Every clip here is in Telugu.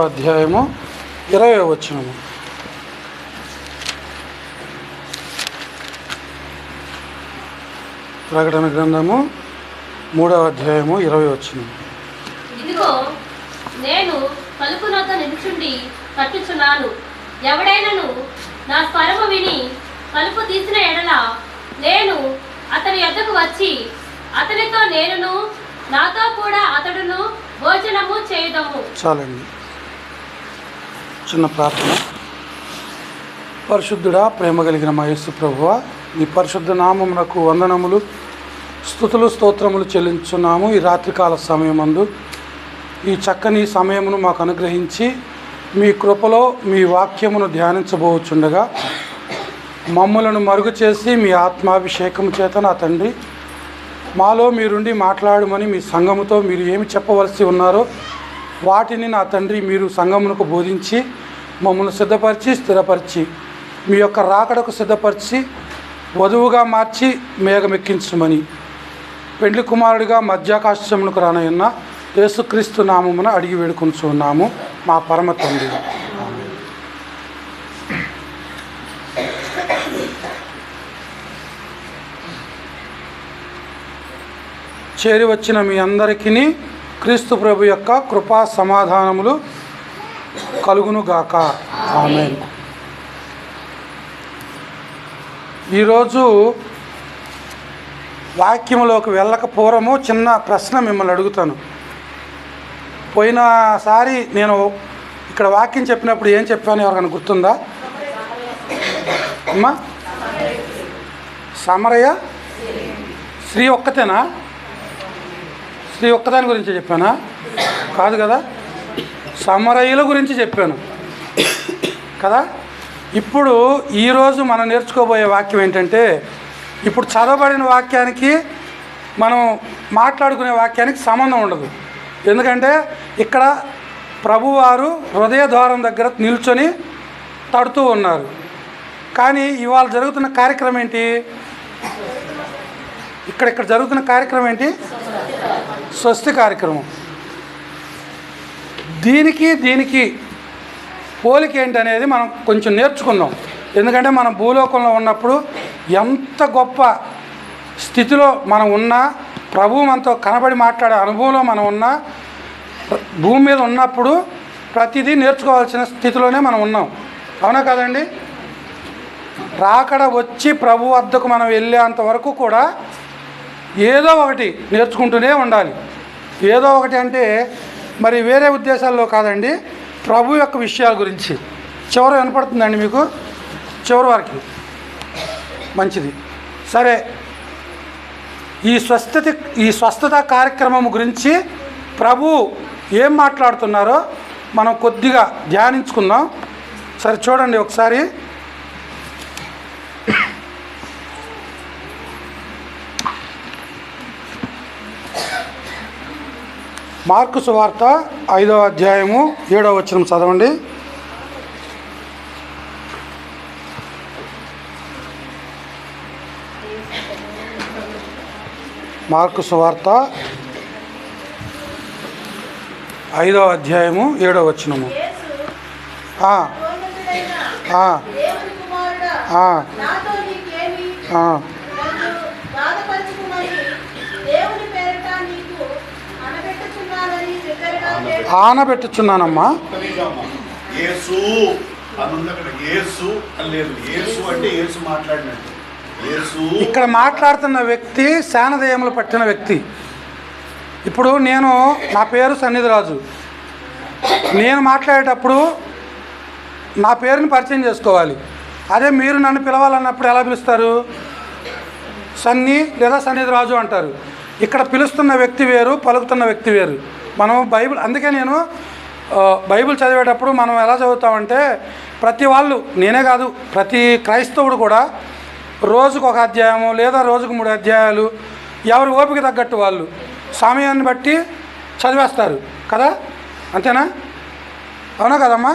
అధ్యాయము 20వ వచనము. ప్రకటన గ్రంథము 3వ అధ్యాయము 20వ వచనం. ఇదిగో నేను తలుపు వద్ద నిలుచుండి తట్టుచున్నాను. ఎవడైనను నా స్వరము విని తలుపు తీసిన ఎడల నేను అతని యొద్దకు వచ్చి అతనితో నేనును నాతో కూడా అతడును భోజనము చేయుదము. చాలండి. చిన్న ప్రార్థన. పరిశుద్ధుడా, ప్రేమ కలిగిన మా యేసు ప్రభువా, నీ పరిశుద్ధ నామమునకు వందనములు, స్తుతులు, స్తోత్రములు చెల్లించున్నాము. ఈ రాత్రికాల సమయమందు ఈ చక్కని సమయమును మాకు అనుగ్రహించి మీ కృపలో మీ వాక్యమును ధ్యానించబోచుండగా మమ్మలను మరుగు చేసి మీ ఆత్మాభిషేకము చేత నా తండ్రి మాలో మీరుండి మాట్లాడమని మీ సంఘముతో మీరు ఏమి చెప్పవలసి ఉన్నారో వాటిని నా తండ్రి మీరు సంఘమునకు బోధించి మమ్మల్ని సిద్ధపరిచి స్థిరపరిచి మీ యొక్క రాకడకు సిద్ధపరిచి వధువుగా మార్చి మేఘమెక్కించమని పెండ్లి కుమారుడిగా మధ్యాకాశమునకు రానయ్యున్న యేసుక్రీస్తు నామమున అడిగి వేడుకొనుచున్నాము మా పరమ తండ్రి. చేరి వచ్చిన మీ అందరికీ క్రీస్తు ప్రభు యొక్క కృపా సమాధానములు కలుగునుగాక. ఆమేన్. ఈరోజు వాక్యములోకి వెళ్ళక పూర్వము చిన్న ప్రశ్న మిమ్మల్ని అడుగుతాను. పోయినసారి నేను ఇక్కడ వాక్యం చెప్పినప్పుడు ఏం చెప్పాను ఎవరికైనా గుర్తుందా అమ్మా? సమరయ స్త్రీ ఒక్కతేనా? స్త్రీ ఒక్కదాని గురించి చెప్పానా? కాదు కదా, సమరయుల గురించి చెప్పాను కదా. ఇప్పుడు ఈరోజు మనం నేర్చుకోబోయే వాక్యం ఏంటంటే, ఇప్పుడు చదవబడిన వాక్యానికి మనం మాట్లాడుకునే వాక్యానికి సంబంధం ఉండదు. ఎందుకంటే ఇక్కడ ప్రభువారు హృదయ ద్వారం దగ్గర నిల్చొని తడుతూ ఉన్నారు. కానీ ఇవాళ జరుగుతున్న కార్యక్రమం ఏంటి? ఇక్కడ జరుగుతున్న కార్యక్రమం ఏంటి? స్వస్తి కార్యక్రమం. దీనికి పోలిక ఏంటి అనేది మనం కొంచెం నేర్చుకుందాం. ఎందుకంటే మనం భూలోకంలో ఉన్నప్పుడు ఎంత గొప్ప స్థితిలో మనం ఉన్నా, ప్రభువు మనతో కనబడి మాట్లాడే అనుభవంలో మనం ఉన్నా, భూమి మీద ఉన్నప్పుడు ప్రతిదీ నేర్చుకోవాల్సిన స్థితిలోనే మనం ఉన్నాం. అవునా కదండి? రాకడ వచ్చి ప్రభు వద్దకు మనం వెళ్ళేంత వరకు కూడా ఏదో ఒకటి నేర్చుకుంటూనే ఉండాలి. ఏదో ఒకటి అంటే మరి వేరే ఉద్దేశాల్లో కాదండి, ప్రభు యొక్క విషయాల గురించి. చివరి వినపడుతుందండి మీకు? చివరి వరకు మంచిది. సరే, ఈ స్వస్థత కార్యక్రమం గురించి ప్రభు ఏం మాట్లాడుతున్నారో మనం కొద్దిగా ధ్యానించుకుందాం. సరే చూడండి ఒకసారి. మార్కు సువార్త 5వ అధ్యాయము 7వ వచనం చదవండి. మార్కు సువార్త 5వ అధ్యాయము 7వ వచనము. ఆనబెట్టుచున్నానమ్మా. ఇక్కడ మాట్లాడుతున్న వ్యక్తి శానదయములు పట్టిన వ్యక్తి. ఇప్పుడు నా పేరు సన్నిధిరాజు. నేను మాట్లాడేటప్పుడు నా పేరుని పరిచయం చేసుకోవాలి. అదే మీరు నన్ను పిలవాలన్నప్పుడు ఎలా పిలుస్తారు? సన్ని లేదా సన్నిధిరాజు అంటారు. ఇక్కడ పిలుస్తున్న వ్యక్తి వేరు, పలుకుతున్న వ్యక్తి వేరు. మనం బైబిల్, అందుకే నేను బైబిల్ చదివేటప్పుడు మనం ఎలా చదువుతామంటే, ప్రతి వాళ్ళు, నేనే కాదు ప్రతి క్రైస్తవుడు కూడా రోజుకు ఒక అధ్యాయము లేదా రోజుకు 3 అధ్యాయాలు ఎవరి ఓపిక తగ్గట్టు వాళ్ళు సమయాన్ని బట్టి చదివేస్తారు కదా. అంతేనా? అవునా కదమ్మా?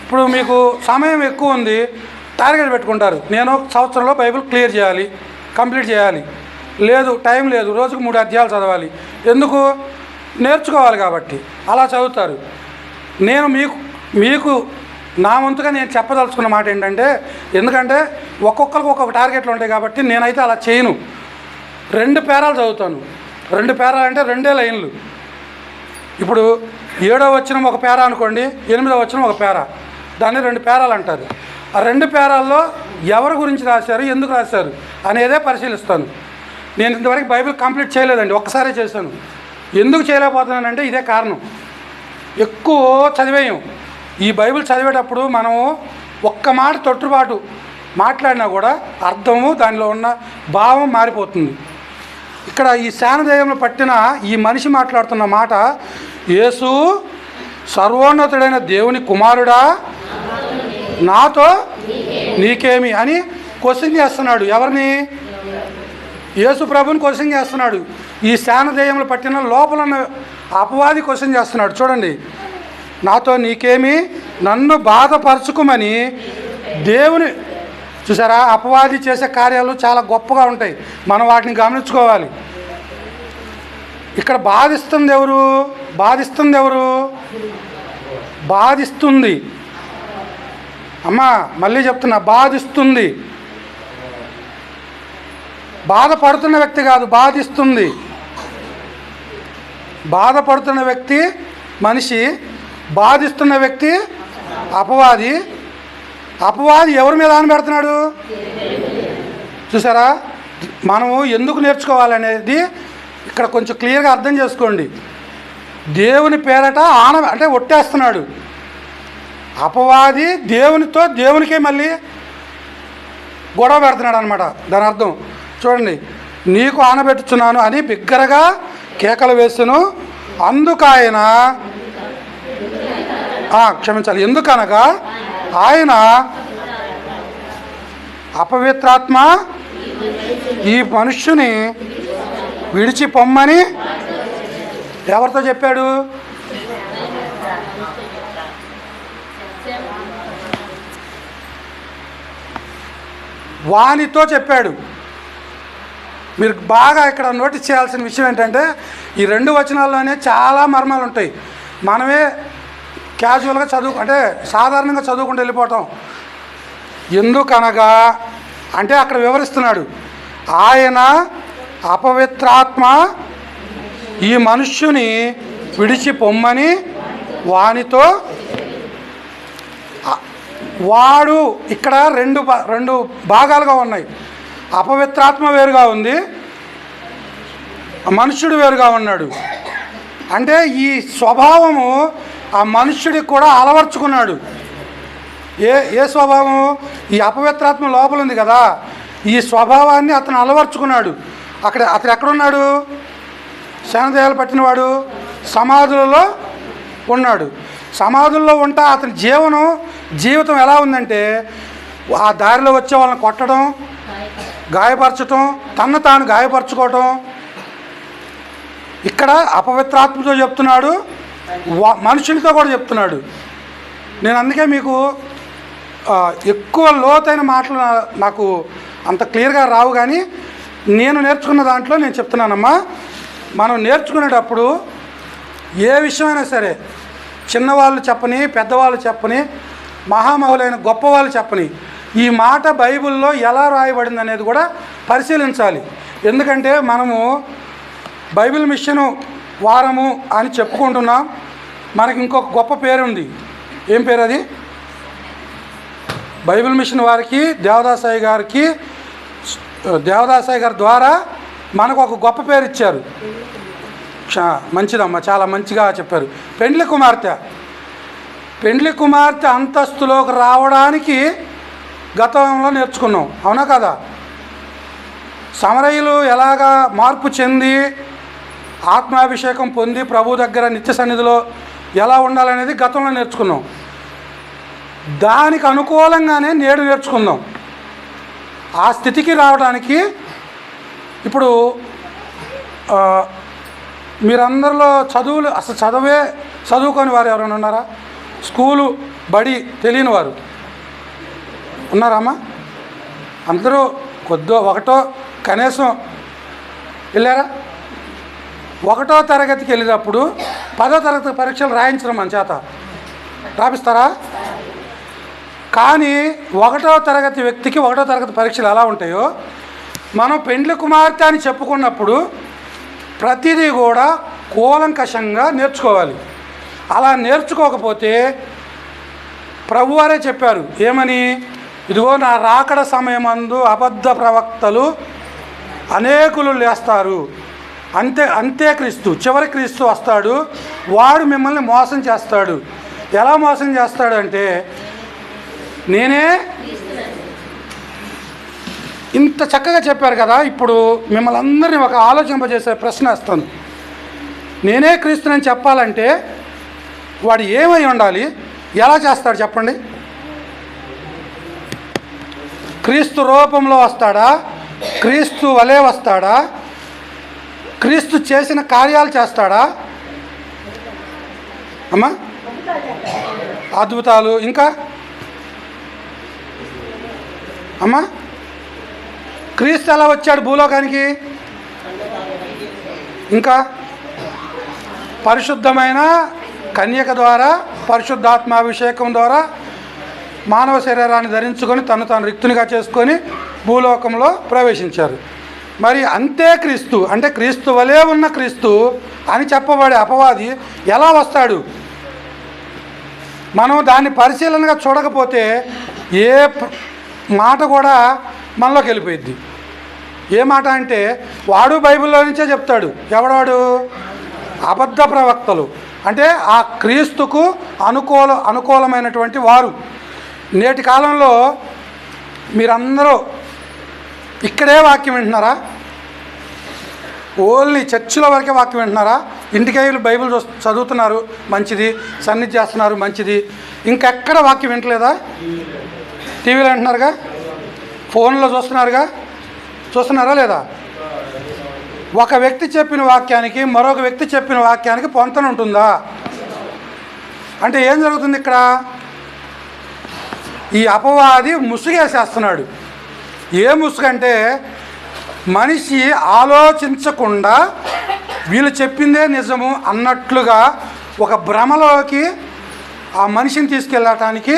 ఇప్పుడు మీకు సమయం ఎక్కువ ఉంది, టార్గెట్ పెట్టుకుంటారు. నేను సంవత్సరంలో బైబిల్ క్లియర్ చేయాలి, కంప్లీట్ చేయాలి. లేదు, టైం లేదు, రోజుకు 3 అధ్యాయాలు చదవాలి. ఎందుకు? నేర్చుకోవాలి కాబట్టి అలా చదువుతారు. నేను మీకు నా వంతుగా నేను చెప్పదలుచుకున్న మాట ఏంటంటే, ఎందుకంటే ఒక్కొక్కరికి ఒక్కొక్క టార్గెట్లు ఉంటాయి కాబట్టి నేనైతే అలా చేయను. 2 పేరాలు చదువుతాను. 2 పేరాలు అంటే 2 లైన్లు. ఇప్పుడు 7వ వచనం ఒక పేరా అనుకోండి, 8వ వచనం ఒక పేరా, దాన్ని 2 పేరాలు అంటారు. ఆ 2 పేరాల్లో ఎవరి గురించి రాశారు, ఎందుకు రాశారు అనేదే పరిశీలిస్తాను. నేను ఇంతవరకు బైబిల్ కంప్లీట్ చేయలేదండి, ఒక్కసారే చేశాను. ఎందుకు చేయలేకపోతున్నానంటే ఇదే కారణం. ఎక్కువ చదివేయం. ఈ బైబిల్ చదివేటప్పుడు మనము ఒక్క మాట తొట్టుబాటు మాట్లాడినా కూడా అర్థము, దానిలో ఉన్న భావం మారిపోతుంది. ఇక్కడ ఈ శానదేయంలో పట్టిన ఈ మనిషి మాట్లాడుతున్న మాట, యేసు సర్వోన్నతుడైన దేవుని కుమారుడా, నాతో నీకేమి అని క్వశ్చన్ చేస్తున్నాడు. ఎవరిని? యేసు ప్రభుని క్వశ్చన్ చేస్తున్నాడు. ఈ శానదేయంలో పట్టిన లోపల ఉన్న అపవాది క్వశ్చన్ చేస్తున్నాడు. చూడండి, నాతో నీకేమి, నన్ను బాధపరచుకోమని దేవుని. చూసారా, అపవాది చేసే కార్యాలు చాలా గొప్పగా ఉంటాయి, మనం వాటిని గమనించుకోవాలి. ఇక్కడ బాధిస్తుంది ఎవరు? బాధిస్తుంది. అమ్మా మళ్ళీ చెప్తున్నా, బాధిస్తుంది. బాధపడుతున్న వ్యక్తి కాదు, బాధిస్తుంది. బాధపడుతున్న వ్యక్తి మనిషి, బాధిస్తున్న వ్యక్తి అపవాది. అపవాది ఎవరి మీద ఆనబెడుతున్నాడు? చూసారా, మనము ఎందుకు నేర్చుకోవాలనేది ఇక్కడ కొంచెం క్లియర్గా అర్థం చేసుకోండి. దేవుని పేరట అంటే ఒట్టేస్తున్నాడు అపవాది. దేవునికే మళ్ళీ గొడవ పెడుతున్నాడు అనమాట. దాని అర్థం చూడండి, నీకు ఆనబెట్టుచున్నాను అని బిగ్గరగా కేకలు వేసును. అందుకాయన క్షమించాలి, ఎందుకనగా ఆయన అపవిత్రాత్మ ఈ మనుష్యుని విడిచి పొమ్మని ఎవరితో చెప్పాడు? వానితో చెప్పాడు. మీరు బాగా ఇక్కడ నోటీస్ చేయాల్సిన విషయం ఏంటంటే, ఈ 2 వచనాల్లోనే చాలా మర్మాలు ఉంటాయి. మనమే క్యాజువల్గా అంటే సాధారణంగా చదువుకుంటూ వెళ్ళిపోవటం. ఎందుకనగా అంటే అక్కడ వివరిస్తున్నాడు, ఆయన అపవిత్రాత్మ ఈ మనుష్యుని విడిచి పొమ్మని వానితో. వాడు ఇక్కడ రెండు భాగాలుగా ఉన్నాయి. అపవిత్రాత్మ వేరుగా ఉంది, మనుష్యుడు వేరుగా ఉన్నాడు. అంటే ఈ స్వభావము ఆ మనుష్యుడికి కూడా అలవర్చుకున్నాడు. ఏ స్వభావము? ఈ అపవిత్రాత్మ లోపల ఉంది కదా, ఈ స్వభావాన్ని అతను అలవర్చుకున్నాడు. అతను ఎక్కడున్నాడు? శానదేయాలు పట్టినవాడు సమాధులలో ఉన్నాడు. సమాధుల్లో ఉంటా అతని జీవితం ఎలా ఉందంటే, ఆ దారిలో వచ్చే వాళ్ళని కొట్టడం, గాయపరచటం, తన్ను తాను గాయపరచుకోవటం. ఇక్కడ అపవిత్రాత్మతో చెప్తున్నాడు, మనుషులతో కూడా చెప్తున్నాడు. నేను అందుకే మీకు ఎక్కువ లోతైన మాటలు నాకు అంత క్లియర్గా రావు, కానీ నేను నేర్చుకున్న దాంట్లో నేను చెప్తున్నానమ్మా. మనం నేర్చుకునేటప్పుడు ఏ విషయమైనా సరే, చిన్నవాళ్ళు చెప్పని, పెద్దవాళ్ళు చెప్పని, మహామహులైన గొప్పవాళ్ళు చెప్పని, ఈ మాట బైబిల్లో ఎలా రాయబడింది అనేది కూడా పరిశీలించాలి. ఎందుకంటే మనము బైబిల్ మిషను వారము అని చెప్పుకుంటున్నాం. మనకి ఇంకొక గొప్ప పేరు ఉంది. ఏం పేరు అది? బైబిల్ మిషన్ వారికి, దేవదాసాయి గారి ద్వారా మనకు ఒక గొప్ప పేరు ఇచ్చారు. మంచిదమ్మా, చాలా మంచిగా చెప్పారు. పెండ్లి కుమార్తె అంతస్తులోకి రావడానికి గతంలో నేర్చుకున్నాం, అవునా కదా? సమరయులు ఎలాగా మార్పు చెంది ఆత్మాభిషేకం పొంది ప్రభు దగ్గర నిత్య సన్నిధిలో ఎలా ఉండాలనేది గతంలో నేర్చుకున్నాం. దానికి అనుకూలంగానే నేడు నేర్చుకుందాం. ఆ స్థితికి రావడానికి ఇప్పుడు మీరందరిలో అసలు చదువుకొని వారు ఎవరైనా ఉన్నారా? స్కూలు బడి తెలియని వారు ఉన్నారమ్మా? అందరూ ఒకటో కనీసం వెళ్ళారా? 1వ తరగతికి వెళ్ళినప్పుడు 10వ తరగతి పరీక్షలు రాయించడం మన చేత. రాపిస్తారా? కానీ 1వ తరగతి వ్యక్తికి 1వ తరగతి పరీక్షలు ఎలా ఉంటాయో మనం పెండ్లి కుమార్తె అని చెప్పుకున్నప్పుడు ప్రతిదీ కూడా కూలంకషంగా నేర్చుకోవాలి. అలా నేర్చుకోకపోతే ప్రభువారే చెప్పారు ఏమని, ఇదిగో నా రాకడ సమయమందు అబద్ధ ప్రవక్తలు అనేకులు లేస్తారు, అంత్యక్రీస్తు చివరి క్రీస్తు వస్తాడు, వాడు మిమ్మల్ని మోసం చేస్తాడు. ఎలా మోసం చేస్తాడు అంటే, నేనే ఇంత చక్కగా చెప్పారు కదా, ఇప్పుడు మిమ్మల్ని అందరినీ ఒక ఆలోచింపజేసే ప్రశ్న వేస్తాను. నేనే క్రీస్తునని చెప్పాలంటే వాడు ఏమై ఉండాలి, ఎలా చేస్తాడు చెప్పండి? క్రీస్తు రూపంలో వస్తాడా, క్రీస్తు వలె వస్తాడా, క్రీస్తు చేసిన కార్యాలు చేస్తాడా అమ్మా? అద్భుతాలు, ఇంకా అమ్మా క్రీస్తు ఎలా వచ్చాడు భూలోకానికి? ఇంకా పరిశుద్ధమైన కన్యక ద్వారా పరిశుద్ధాత్మాభిషేకం ద్వారా మానవ శరీరాన్ని ధరించుకొని తాను రిక్తునిగా చేసుకొని భూలోకంలో ప్రవేశించారు. మరి అంత్యక్రీస్తు అంటే క్రీస్తు వలె ఉన్న క్రీస్తు అని చెప్పబడే అపవాది ఎలా వస్తాడు? మనం దాన్ని పరిశీలనగా చూడకపోతే ఏ మాట కూడా మనలోకి వెళ్ళిపోయిద్ది. ఏ మాట అంటే వాడు బైబిల్లో నుంచే చెప్తాడు. ఎవడవాడు? అబద్ధ ప్రవక్తలు, అంటే ఆ క్రీస్తుకు అనుకూలమైనటువంటి వారు. నేటి కాలంలో మీరందరూ ఇక్కడే వాక్యం వింటున్నారా? ఓన్లీ చర్చిలో వరకే వాక్యం వింటున్నారా? ఇంటికి వెళ్ళి బైబిల్ చదువుతున్నారు, మంచిది. సన్నిధి చేస్తున్నారు, మంచిది. ఇంకెక్కడ వాక్యం వింటలేదా? టీవీలో వింటున్నారుగా, ఫోన్లో చూస్తున్నారా లేదా? ఒక వ్యక్తి చెప్పిన వాక్యానికి మరొక వ్యక్తి చెప్పిన వాక్యానికి పొంతన ఉంటుందా? అంటే ఏం జరుగుతుంది ఇక్కడ? ఈ అపవాది ముసుగేసేస్తున్నాడు. ఏ ముసుగంటే, మనిషి ఆలోచించకుండా వీళ్ళు చెప్పిందే నిజము అన్నట్లుగా ఒక భ్రమలోకి ఆ మనిషిని తీసుకెళ్ళటానికి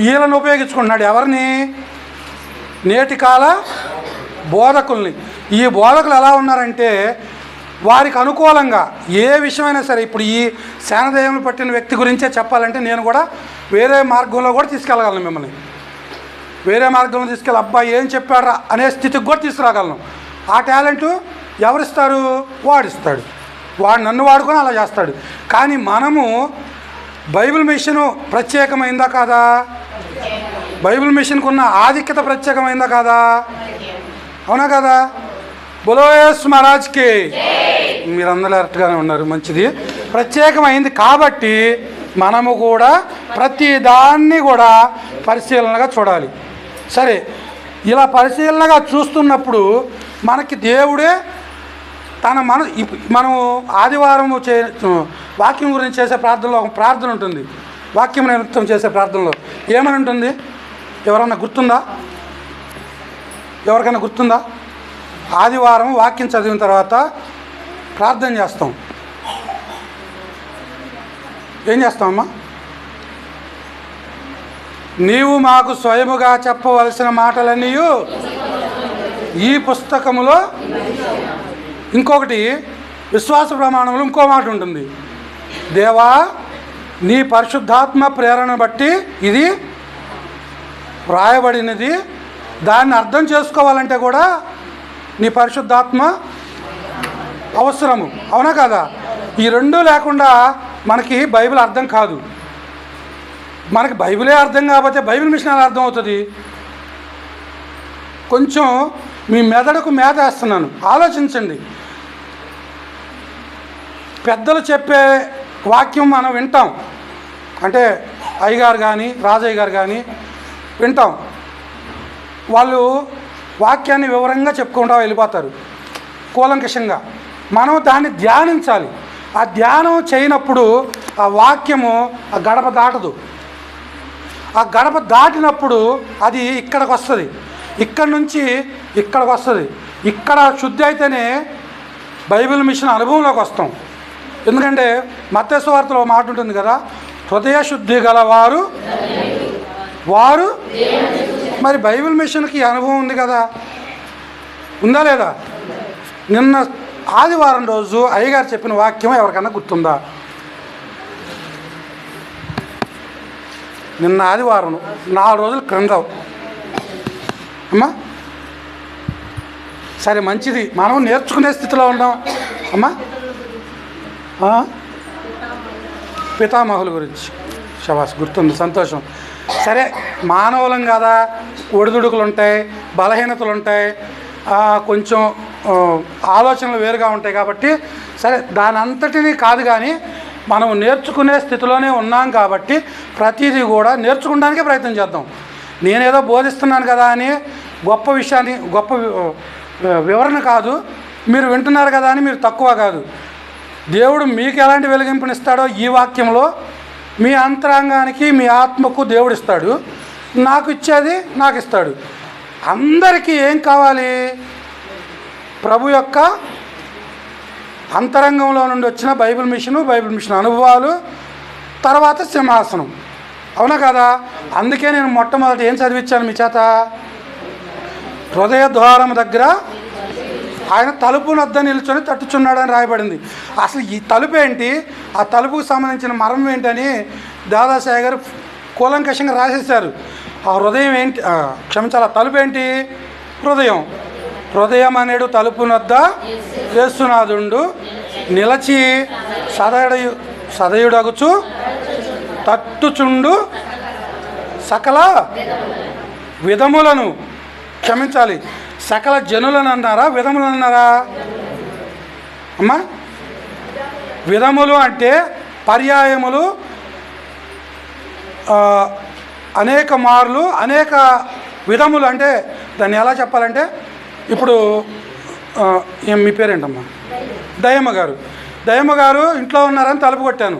వీళ్ళని ఉపయోగించుకుంటున్నాడు. ఎవరిని? నేటి కాల బోధకుల్ని. ఈ బోధకులు ఎలా ఉన్నారంటే, వారికి అనుకూలంగా ఏ విషయమైనా సరే, ఇప్పుడు ఈ శానదయములు పట్టిన వ్యక్తి గురించే చెప్పాలంటే నేను కూడా వేరే మార్గంలో కూడా తీసుకెళ్ళగలను. మిమ్మల్ని వేరే మార్గంలో తీసుకెళ్ళి అబ్బాయి ఏం చెప్పారా అనే స్థితికి కూడా తీసుకురాగలను. ఆ టాలెంటు ఎవరిస్తారు? వాడిస్తాడు. వాడు నన్ను వాడుకొని అలా చేస్తాడు. కానీ మనము బైబిల్ మిషను ప్రత్యేకమైందా కాదా? బైబిల్ మిషన్కు ఉన్న ఆధిక్యత ప్రత్యేకమైందా కాదా? అవునా కదా? బోలో యేసు మహారాజ్కి. మీరందరూ కరెక్ట్గానే ఉన్నారు, మంచిది. ప్రత్యేకమైంది కాబట్టి మనము కూడా ప్రతి దాన్ని కూడా పరిశీలనగా చూడాలి. సరే, ఇలా పరిశీలనగా చూస్తున్నప్పుడు మనకి దేవుడే మనం ఆదివారం వాక్యం గురించి చేసే ప్రార్థనలో ఒక ప్రార్థన ఉంటుంది. వాక్యం నిమిత్తం చేసే ప్రార్థనలో ఏమని ఉంటుంది? ఎవరైనా గుర్తుందా? ఆదివారం వాక్యం చదివిన తర్వాత ప్రార్థన చేస్తాం. ఏం చేస్తామమ్మా? నీవు మాకు స్వయముగా చెప్పవలసిన మాటలన్నీ ఈ పుస్తకములో. ఇంకొకటి విశ్వాస ప్రమాణంలో ఇంకో మాట ఉంటుంది. దేవా, నీ పరిశుద్ధాత్మ ప్రేరణ బట్టి ఇది వ్రాయబడినది. దాన్ని అర్థం చేసుకోవాలంటే కూడా నీ పరిశుద్ధాత్మ అవసరము. అవునా కదా? ఈ రెండూ లేకుండా మనకి బైబిల్ అర్థం కాదు. మనకి బైబిలే అర్థం కాకపోతే బైబిల్ మిషన్ ఎలా అర్థం అవుతుంది? కొంచెం మీ మెదడుకు మేత వేస్తున్నాను, ఆలోచించండి. పెద్దలు చెప్పే వాక్యం మనం వింటాం, అంటే అయ్యగారు కానీ రాజయ్య గారు కానీ వింటాం. వాళ్ళు వాక్యాన్ని వివరంగా చెప్పుకుంటూ వెళ్ళిపోతారు కూలంకషంగా. మనం దాన్ని ధ్యానించాలి. ఆ ధ్యానం చేయనప్పుడు ఆ వాక్యము ఆ గడప దాటదు. ఆ గడప దాటినప్పుడు అది ఇక్కడికి వస్తుంది, ఇక్కడి నుంచి ఇక్కడికి వస్తుంది. ఇక్కడ శుద్ధి అయితేనే బైబిల్ మిషన్ అనుభవంలోకి వస్తాం. ఎందుకంటే మత్తయి సువార్తలో మాట ఉంటుంది కదా, హృదయ శుద్ధి గల వారు మరి బైబిల్ మిషన్కి అనుభవం ఉంది కదా, ఉందా లేదా? నిన్న ఆదివారం రోజు అయ్యగారు చెప్పిన వాక్యం ఎవరికన్నా గుర్తుందా? నిన్న ఆదివారం 4 రోజుల క్రింద అమ్మా. సరే మంచిది, మనం నేర్చుకునే స్థితిలో ఉన్నాం అమ్మా. పితామహుల గురించి శబాస్, గుర్తుంది, సంతోషం. సరే మానవులం కదా, ఒడిదుడుకులు ఉంటాయి, బలహీనతలు ఉంటాయి, కొంచెం ఆలోచనలు వేరుగా ఉంటాయి. కాబట్టి సరే దాని అంతటినీ కాదు, కానీ మనం నేర్చుకునే స్థితిలోనే ఉన్నాం కాబట్టి ప్రతిదీ కూడా నేర్చుకోవడానికే ప్రయత్నం చేద్దాం. నేనేదో బోధిస్తున్నాను కదా అని గొప్ప విషయాన్ని, గొప్ప వివరణ కాదు, మీరు వింటున్నారు కదా అని మీరు తక్కువ కాదు. దేవుడు మీకు ఎలాంటి వెలిగింపునిస్తాడో ఈ వాక్యంలో మీ అంతరంగానికి, మీ ఆత్మకు దేవుడు ఇస్తాడు. నాకు ఇచ్చేది నాకు ఇస్తాడు. అందరికీ ఏం కావాలి? ప్రభు యొక్క అంతరంగంలో నుండి వచ్చిన బైబిల్ మిషన్ అనుభవాలు, తర్వాత సింహాసనం. అవునా కదా? అందుకే నేను మొట్టమొదటి ఏం చదివించాను మీ చేత? హృదయ ద్వారం దగ్గర ఆయన తలుపు వద్ద నిల్చొని తట్టుచున్నాడని రాయబడింది. అసలు ఈ తలుపు ఏంటి, ఆ తలుపుకు సంబంధించిన మర్మం ఏంటని దాదాసాయి గారు కూలంకషంగా రాసేశారు. ఆ హృదయం ఏంటి, క్షమించాలి, ఆ తలుపు ఏంటి? హృదయం అనేడు తలుపు వద్ద యేసునాథుండు నిలచి సదయుడగుచు తట్టుచుండు సకల విధములను, క్షమించాలి, సకల జనులను అన్నారా, విధములు అన్నారా అమ్మా? విధములు అంటే పర్యాయములు, అనేక మార్లు, అనేక విధములు. అంటే దాన్ని ఎలా చెప్పాలంటే, ఇప్పుడు మీ పేరేంటమ్మా? దయమ్మ గారు ఇంట్లో ఉన్నారని తలుపు కొట్టాను.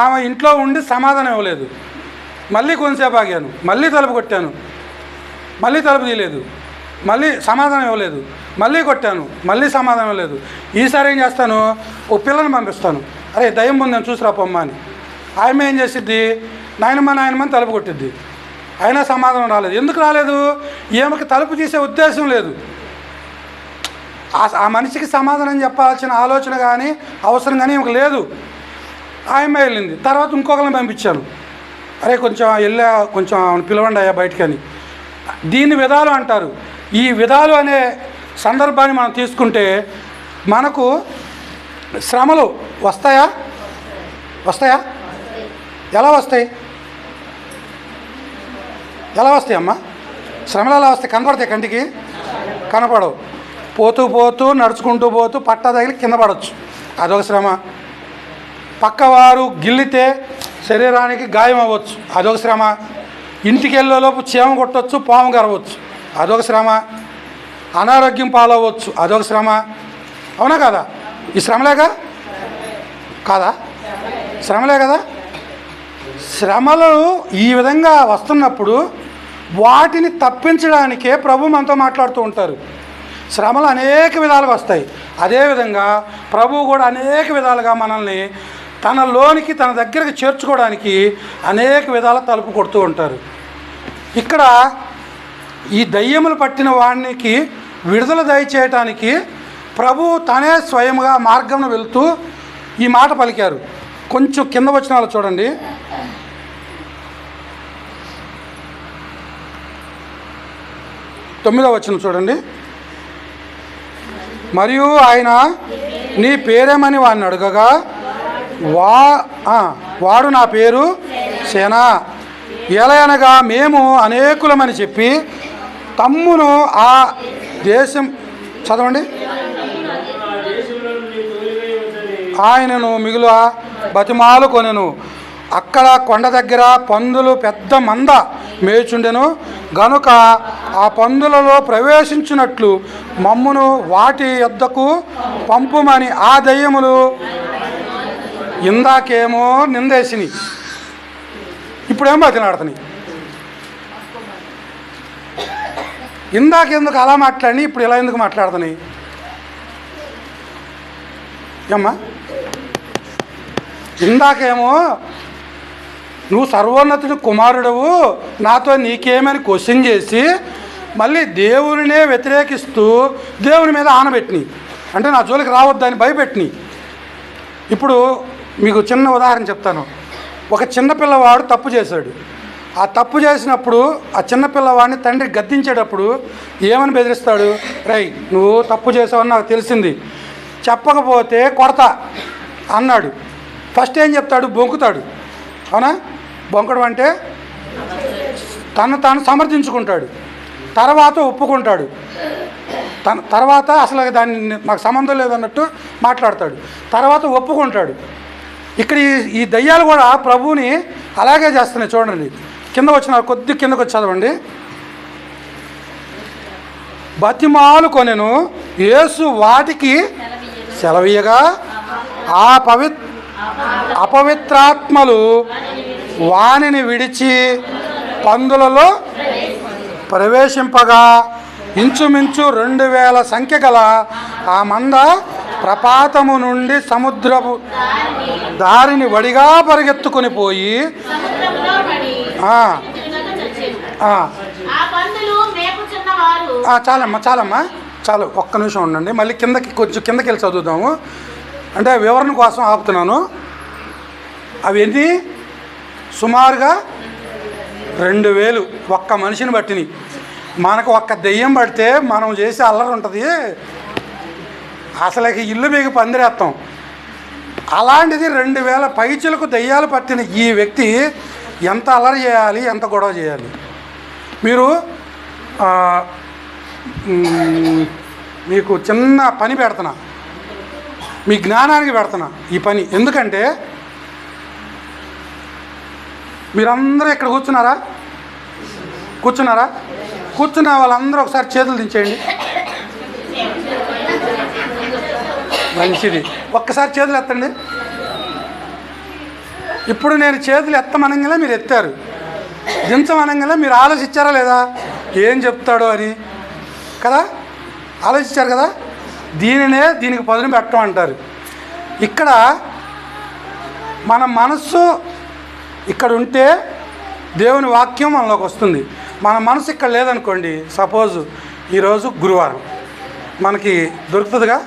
ఆమె ఇంట్లో ఉండి సమాధానం ఇవ్వలేదు. మళ్ళీ కొంతసేపు ఆగాను, మళ్ళీ తలుపు కొట్టాను, మళ్ళీ తలుపు తీయలేదు, మళ్ళీ సమాధానం ఇవ్వలేదు, మళ్ళీ కొట్టాను, మళ్ళీ సమాధానం ఇవ్వలేదు. ఈసారి ఏం చేస్తాను, ఓ పిల్లని పంపిస్తాను, అరే దయ్యం ఉందని చూసిరా పొమ్మ అని. ఆమె ఏం చేసిద్ది, నాయనమ్మని తలుపు కొట్టిద్ది. అయినా సమాధానం రాలేదు. ఎందుకు రాలేదు? ఈమెకి తలుపు తీసే ఉద్దేశం లేదు. ఆ మనిషికి సమాధానం చెప్పాల్సిన ఆలోచన కానీ అవసరం కానీ ఈమెకు లేదు. ఆమె వెళ్ళింది. తర్వాత ఇంకొకరిని పంపించాను, అరే కొంచెం కొంచెం పిలవండి అయ్యా బయటికి అని. దీన్ని విధాలు అంటారు. ఈ విధాలు అనే సందర్భాన్ని మనం తీసుకుంటే మనకు శ్రమలు వస్తాయా? ఎలా వస్తాయి అమ్మా? శ్రమలు ఎలా వస్తాయి? కనపడతాయి కంటికి? కనపడవు. పోతూ నడుచుకుంటూ పోతూ పట్టా తగిలి కింద పడవచ్చు, అదొక శ్రమ. పక్కవారు గిల్లితే శరీరానికి గాయం అవ్వచ్చు, అదొక శ్రమ. ఇంటికి వెళ్ళేలోపు చీమ కొట్టవచ్చు, పాము గరవచ్చు, అదొక శ్రమ. అనారోగ్యం పాలవచ్చు, అదొక శ్రమ. అవునా కదా? ఈ శ్రమలేగా కాదా? శ్రమలే కదా? శ్రమలు ఈ విధంగా వస్తున్నప్పుడు వాటిని తప్పించడానికే ప్రభు మనతో మాట్లాడుతూ ఉంటారు. శ్రమలు అనేక విధాలుగా వస్తాయి. అదేవిధంగా ప్రభువు కూడా అనేక విధాలుగా మనల్ని తనలోనికి, తన దగ్గరికి చేర్చుకోవడానికి అనేక విధాల తలుపు కొడుతూ ఉంటారు. ఇక్కడ ఈ దయ్యములు పట్టిన వానికి విడుదల దయచేయటానికి ప్రభువు తనే స్వయంగా మార్గంలో వెళుతూ ఈ మాట పలికారు. కొంచెం కింద వచనాలు చూడండి. 9వ వచనం చూడండి. మరియు ఆయన నీ పేరేమని వాడిని అడగగా వాడు నా పేరు సేనా, ఎలయనగా మేము అనేకులమని చెప్పి తమ్మును ఆ దేశం, చదవండి, ఆయనను మిగులు బతిమాలు కొనెను. అక్కడ కొండ దగ్గర పందులు పెద్ద మంద మేచుండెను గనుక ఆ పందులలో ప్రవేశించినట్లు మమ్మును వాటి యొద్దకు పంపుమని ఆ దయ్యములు ఇందాకేమో నిందేసిని, ఇప్పుడేమో బతిలాడుతున్నాయి. ఇందాకెందుకు అలా మాట్లాడి ఇప్పుడు ఇలా ఎందుకు మాట్లాడుతున్నాయి ఏమ్మా? ఇందాకేమో నువ్వు సర్వోన్నతుడి కుమారుడవు, నాతో నీకేమని క్వశ్చన్ చేసి మళ్ళీ దేవునినే వ్యతిరేకిస్తూ దేవుని మీద ఆనబెట్టిని, అంటే నా జోలికి రావద్దని భయపెట్టిని. ఇప్పుడు మీకు చిన్న ఉదాహరణ చెప్తాను. ఒక చిన్నపిల్లవాడు తప్పు చేశాడు. ఆ తప్పు చేసినప్పుడు ఆ చిన్నపిల్లవాడిని తండ్రి గద్దించేటప్పుడు ఏమని బెదిరిస్తాడు? రై, నువ్వు తప్పు చేసావని నాకు తెలిసింది, చెప్పకపోతే కొడతా అన్నాడు. ఫస్ట్ ఏం చెప్తాడు? బొంకుతాడు. అవునా? బొంకడం అంటే తను తాను సమర్థించుకుంటాడు. తర్వాత ఒప్పుకుంటాడు. తర్వాత అసలు దాన్ని నాకు సంబంధం లేదన్నట్టు మాట్లాడతాడు. తర్వాత ఒప్పుకుంటాడు. ఇక్కడ ఈ దయ్యాలు కూడా ప్రభువుని అలాగే చేస్తున్నాయి. చూడండి, కింద వచ్చిన కొద్ది కిందకు వచ్చి చదవండి. బతిమాలు కొనెను, యేసు వాటికి సెలవీయగా ఆ అపవిత్రాత్మలు వానిని విడిచి పందులలో ప్రవేశింపగా ఇంచుమించు 2000 సంఖ్య గల ఆ మంద ప్రపాతము నుండి సముద్రపు దారిని వడిగా పరిగెత్తుకొని పోయి చాలమ్మా చాలు, ఒక్క నిమిషం ఉండండి. మళ్ళీ కొంచెం కిందకి వెళ్ళి చదువుదాము. అంటే వివరణ కోసం ఆపుతున్నాను. అవి ఎన్ని? సుమారుగా 2000 ఒక్క మనిషిని బట్టిని. మనకు ఒక్క దెయ్యం పడితే మనం చేసే అల్లరి ఉంటుంది, అసలు ఇల్లు మీకు పందిరేస్తాం. అలాంటిది 2000 పైచులకు దెయ్యాలు పట్టిన ఈ వ్యక్తి ఎంత అల్లరి చేయాలి, ఎంత గొడవ చేయాలి? మీరు మీకు చిన్న పని పెడుతున్నా, మీ జ్ఞానానికి పెడుతున్నా ఈ పని. ఎందుకంటే మీరందరూ ఇక్కడ కూర్చున్నారా? కూర్చున్న వాళ్ళందరూ ఒకసారి చేతులు దించేయండి. మంచిది. ఒక్కసారి చేతులు ఎత్తండి. ఇప్పుడు నేను చేతులు ఎత్తమనంగానే మీరు ఎత్తారు, దించమనంగానే మీరు ఆలోచించారా లేదా ఏం చెప్తాడో అని కదా? ఆలోచించారు కదా? దీనికి పదును పెట్టడం అంటారు. ఇక్కడ మన మనస్సు ఇక్కడ ఉంటే దేవుని వాక్యం మనలోకి వస్తుంది. మన మనసు ఇక్కడ లేదనుకోండి, సపోజ్ ఈరోజు గురువారం మనకి దొరుకుతుందా?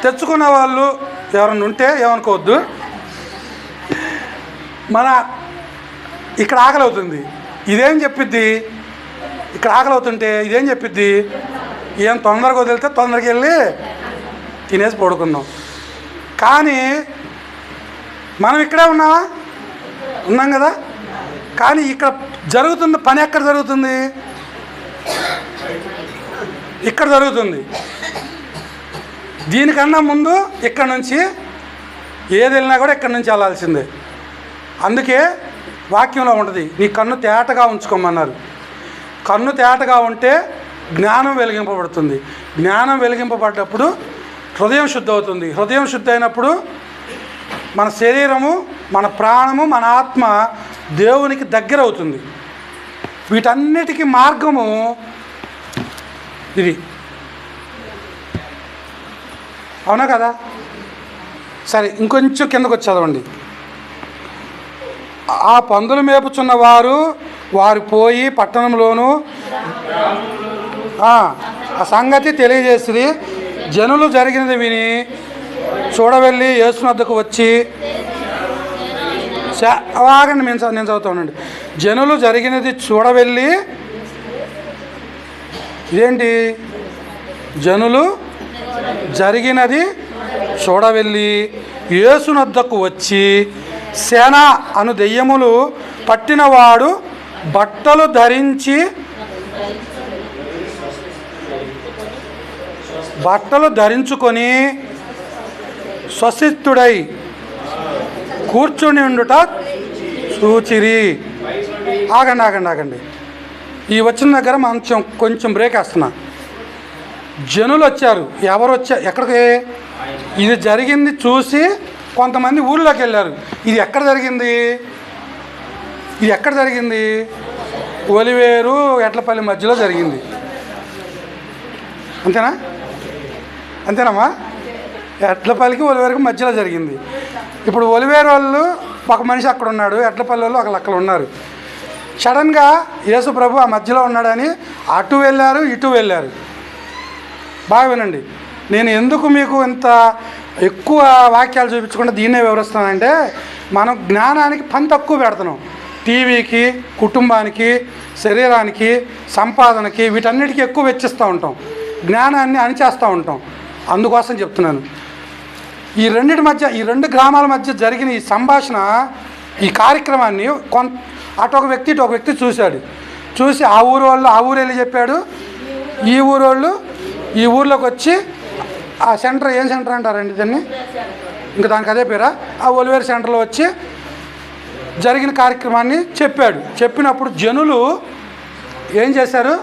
తెచ్చుకున్న వాళ్ళు ఎవరన్నా ఉంటే ఏమనుకోవద్దు. ఇక్కడ ఆకలి అవుతుంది, ఇదేం చెప్పిద్ది? ఇక్కడ ఆకలి అవుతుంటే ఇదేం చెప్పిద్ది? ఏం తొందరగా వదిలితే తొందరగా వెళ్ళి తినేసి పడుకుందాం. కానీ మనం ఇక్కడే ఉన్నాం కదా. కానీ ఇక్కడ జరుగుతున్న పని ఎక్కడ జరుగుతుంది? ఇక్కడ జరుగుతుంది. దీనికన్నా ముందు ఇక్కడ నుంచి ఏది వెళ్ళినా కూడా ఇక్కడ నుంచి వెళ్ళాల్సిందే. అందుకే వాక్యంలో ఉంటుంది, నీ కన్ను తేటగా ఉంచుకోమన్నారు. కన్ను తేటగా ఉంటే జ్ఞానం వెలిగింపబడుతుంది. జ్ఞానం వెలిగింపబడ్డప్పుడు హృదయం శుద్ధి అవుతుంది. హృదయం శుద్ధి అయినప్పుడు మన శరీరము, మన ప్రాణము, మన ఆత్మ దేవునికి దగ్గర అవుతుంది. వీటన్నిటికీ మార్గము ఇది. అవునా కదా? సరే, ఇంకొంచెం కిందకు వచ్చి చదవండి. ఆ పందులు మేపుచున్న వారు పోయి పట్టణంలోనూ ఆ సంగతి తెలియజేసి జనులు జరిగినది విని చూడవెళ్ళి యేసు వద్దకు వచ్చి ఆగండి, నేను చదువుతానండి. జనులు జరిగినది చూడవెళ్ళి, ఇదేంటి? జనులు జరిగినది చూడవెళ్ళి యేసు వద్దకు వచ్చి సేన అను దెయ్యములు పట్టినవాడు బట్టలు ధరించుకొని స్వసిద్ధుడై కూర్చుని ఉండుట చూచిరి. ఆగండి. ఈ వచ్చిన దగ్గర కొంచెం బ్రేక్ వేస్తున్నా. జనులు వచ్చారు. ఎవరు వచ్చారు? ఎక్కడికి? ఇది జరిగింది చూసి కొంతమంది ఊళ్ళోకి వెళ్ళారు. ఇది ఎక్కడ జరిగింది? ఒలివేరు ఎట్లపల్లి మధ్యలో జరిగింది. అంతేనమ్మా? ఎట్లపల్లికి ఒలివేరుకి మధ్యలో జరిగింది. ఇప్పుడు ఒలివేరు వాళ్ళు ఒక మనిషి అక్కడ ఉన్నాడు, ఎడ్లపల్లి వాళ్ళు అక్కడ ఉన్నారు. సడన్గా యేసు ప్రభు ఆ మధ్యలో ఉన్నాడని అటు వెళ్ళారు, ఇటు వెళ్ళారు. బాగా వినండి, నేను ఎందుకు మీకు ఇంత ఎక్కువ వాక్యాలు చూపించకుండా దీన్నే వివరిస్తానంటే, మనం జ్ఞానానికి పని తక్కువ పెడుతున్నాం. టీవీకి, కుటుంబానికి, శరీరానికి, సంపాదనకి, వీటన్నిటికీ ఎక్కువ వెచ్చిస్తూ ఉంటాం, జ్ఞానాన్ని అణిచేస్తూ ఉంటాం. అందుకోసం చెప్తున్నాను. ఈ రెండింటి మధ్య, ఈ రెండు గ్రామాల మధ్య జరిగిన ఈ సంభాషణ, ఈ కార్యక్రమాన్ని అటు ఒక వ్యక్తి ఇటు ఒక వ్యక్తి చూశాడు. చూసి ఆ ఊరు వాళ్ళు ఆ ఊరు వెళ్ళి చెప్పాడు, ఈ ఊరు వాళ్ళు ఈ ఊర్లోకి వచ్చి ఆ సెంటర్, ఏం సెంటర్ అంటారండి దాన్ని, ఇంకా దానికి అదే పేరా, ఆ ఒలివేరు సెంటర్లో వచ్చి జరిగిన కార్యక్రమాన్ని చెప్పాడు. చెప్పినప్పుడు జనులు ఏం చేశారు,